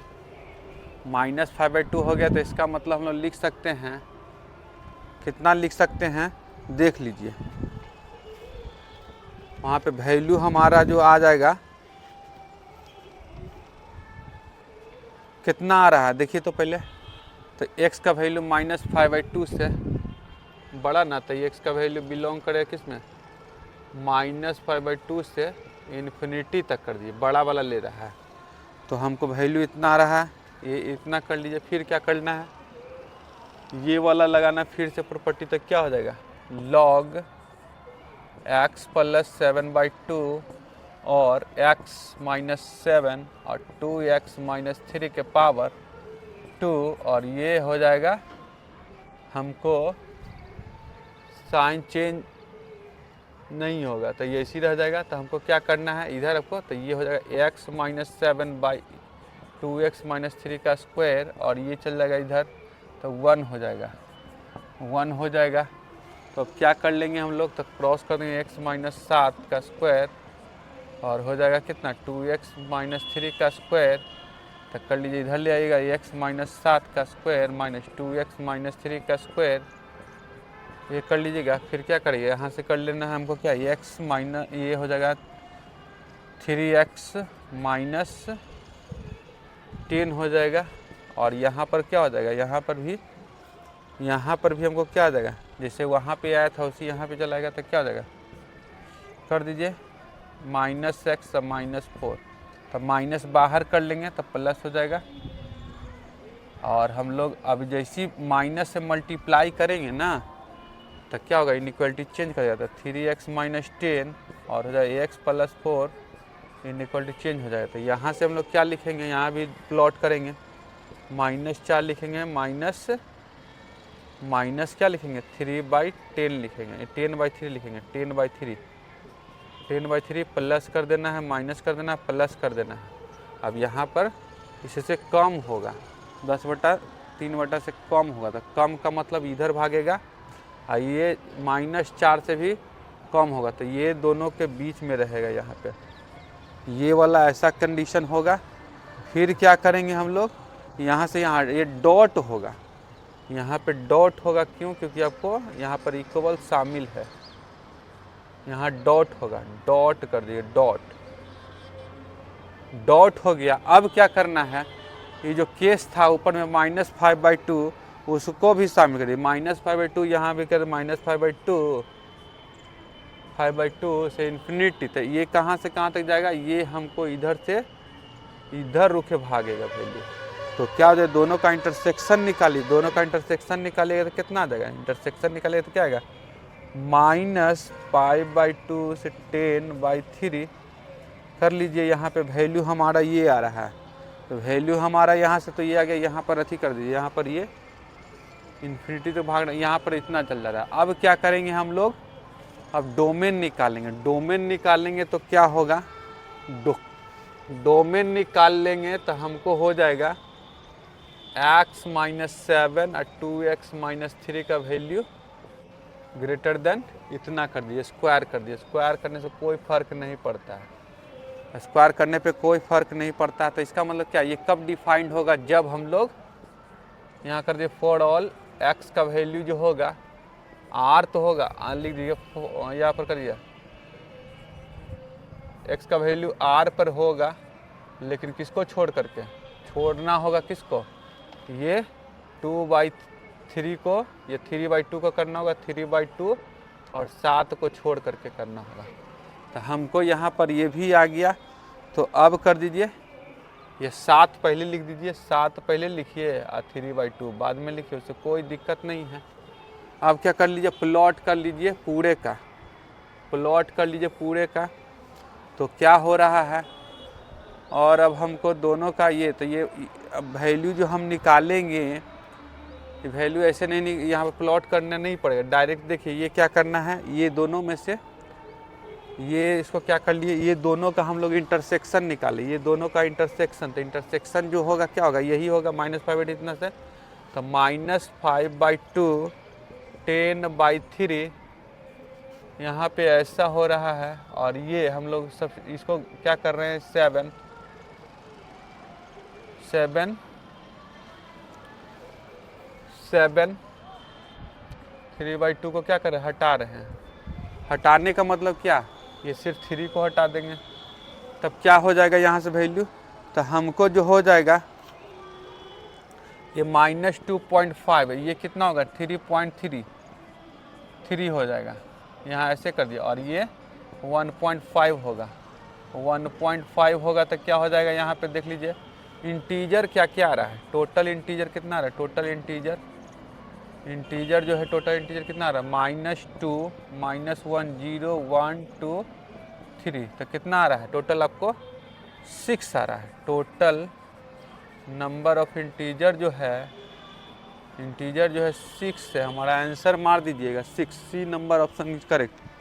-5/2 हो गया, तो इसका मतलब हम लोग लिख सकते हैं, कितना लिख सकते हैं, देख लीजिए। वहाँ पे वैल्यू हमारा जो आ जाएगा, कितना आ रहा है देखिए तो पहले। तो x का वैल्यू -5/2 से बड़ा ना, तो x का वैल्यू बिलोंग करे किस में, -5/2 से इन्फिनिटी तक कर दिए, बड़ा वाला ले रहा है। तो हमको वैल्यू इतना आ रहा है, ये इतना कर लीजिए। फिर क्या करना है, ये वाला लगाना फिर से प्रॉपर्टी। तो क्या हो जाएगा, log x + 7/2 और x - 7 और 2x - 3 के पावर 2, और ये हो जाएगा हमको साइन चेंज नहीं होगा, तो ये इसी रह जाएगा। तो हमको क्या करना है इधर आपको, तो ये हो जाएगा x - 7/2x - 3 का स्क्वायर, और ये चल जाएगा इधर, तो 1 हो जाएगा, 1 हो जाएगा। तो अब क्या कर लेंगे हम लोग, तो क्रॉस कर देंगे x - 7 का स्क्वायर, और हो जाएगा कितना, 2x - 3 का स्क्वायर। तो कर लीजिए, इधर ले आइएगा, x - 7 का स्क्वायर -2x - 3 का स्क्वायर, ये कर लीजिएगा। फिर क्या करिए, यहाँ से कर लेना है हमको क्या, x माइनस ये हो जाएगा 3x - 10 हो जाएगा। और यहाँ पर क्या हो जाएगा, यहाँ पर भी हमको क्या आ जाएगा, जैसे वहाँ पे आया था उसी यहाँ पे चलाएगा। तो क्या हो जाएगा, कर दीजिए -x और -4। तो माइनस बाहर कर लेंगे तो प्लस हो जाएगा। और हम लोग अब जैसी माइनस से मल्टीप्लाई करेंगे ना, तो क्या होगा, इनइक्वालिटी चेंज कर जाता है, 3x - 10 और हो जाएगा x + 4, इनइक्वालिटी चेंज हो जाएगा। तो यहाँ से हम लोग क्या लिखेंगे, यहाँ भी प्लॉट करेंगे, -4 लिखेंगे, माइनस क्या लिखेंगे, 3/10 लिखेंगे, 10/3 लिखेंगे, 10/3 प्लस कर देना है, माइनस कर देना है, प्लस कर देना है। अब यहाँ पर इससे कम होगा, 10/3 से कम होगा। तो कम का मतलब इधर भागेगा, और ये -4 से भी कम होगा, तो ये दोनों के बीच में रहेगा। यहाँ पे ये वाला ऐसा कंडीशन होगा। फिर क्या करेंगे हम लोग, यहाँ से यहाँ ये डॉट होगा, यहाँ पे डॉट होगा, क्यों, क्योंकि आपको यहाँ पर इक्वल शामिल है, यहाँ डॉट होगा, डॉट कर दिए, डॉट हो गया। अब क्या करना है, ये जो केस था ऊपर में -5/2 उसको भी शामिल करिए, -5/2 यहाँ भी कर, -5/2 से इन्फिनिटी। तो ये कहाँ से कहाँ तक जाएगा, ये हमको इधर से इधर रुके भागेगा वैल्यू। तो क्या हो जाए, दोनों का इंटरसेक्शन निकालिए, दोनों का इंटरसेक्शन निकालिएगा तो कितना आ जाएगा, इंटरसेक्शन निकालिएगा तो क्या आएगा, -5/2 से 10/3 कर लीजिए। यहाँ पे वैल्यू हमारा ये आ रहा है, तो वैल्यू हमारा यहाँ से तो ये आ गया, यहाँ पर अथी कर दीजिए, यहाँ पर ये इन्फिनिटी तो भाग, यहाँ पर इतना चल रहा है। अब क्या करेंगे हम लोग, अब डोमेन निकालेंगे। डोमेन निकालेंगे तो क्या होगा, डोमेन निकाल लेंगे तो हमको हो जाएगा x - 7 और 2x - 3 का वैल्यू ग्रेटर देन इतना कर दिए, स्क्वायर कर दिए। स्क्वायर करने से कोई फ़र्क नहीं पड़ता है, स्क्वायर करने पे कोई फ़र्क नहीं पड़ता। तो इसका मतलब क्या, ये कब डिफाइंड होगा, जब हम लोग यहाँ कर दिए फॉर ऑल x का वैल्यू जो होगा आर तो होगा, लिख दीजिए यहाँ पर करिए, एक्स का वैल्यू आर पर होगा, लेकिन किसको छोड़ करके, छोड़ना होगा किसको, ये 2/3 को, ये 3/2 को करना होगा, 3/2 और 7 को छोड़ करके करना होगा। तो हमको यहाँ पर ये भी आ गया। तो अब कर दीजिए, ये 7 पहले लिख दीजिए, 7 पहले लिखिए और 3/2 बाद में लिखिए, उससे कोई दिक्कत नहीं है। अब क्या कर लीजिए, प्लॉट कर लीजिए पूरे का, प्लॉट कर लीजिए पूरे का। तो क्या हो रहा है, और अब हमको दोनों का ये, तो ये वैल्यू जो हम निकालेंगे, ये वैल्यू ऐसे नहीं, यहाँ पर प्लॉट करना नहीं पड़ेगा, डायरेक्ट देखिए ये क्या करना है, ये दोनों में से ये इसको क्या कर लिए, ये दोनों का हम लोग इंटरसेक्शन निकाले, ये दोनों का इंटरसेक्शन। तो इंटरसेक्शन जो होगा क्या होगा, यही होगा -5/2 इतना से, तो -5/2 10/3 यहाँ पे ऐसा हो रहा है। और ये हम लोग सब इसको क्या कर रहे हैं, 7 3/2 को क्या कर रहे हैं, हटा रहे हैं। हटाने का मतलब क्या, ये सिर्फ 3 को हटा देंगे, तब क्या हो जाएगा यहाँ से वैल्यू, तो हमको जो हो जाएगा ये -2.5 है, ये कितना होगा 3.3 हो जाएगा, यहाँ ऐसे कर दिया। और ये 1.5 होगा, 1.5 होगा तो क्या हो जाएगा, यहाँ पे देख लीजिए इंटीजर क्या क्या आ रहा है, टोटल इंटीजर कितना आ रहा है, टोटल इंटीजर जो है, टोटल इंटीजर कितना आ रहा है, -2 -1 0 1 2 3, तो कितना आ रहा है टोटल आपको 6 आ रहा है। टोटल नंबर ऑफ इंटीजर जो है 6 है, हमारा आंसर मार दीजिएगा 6, C number option is correct.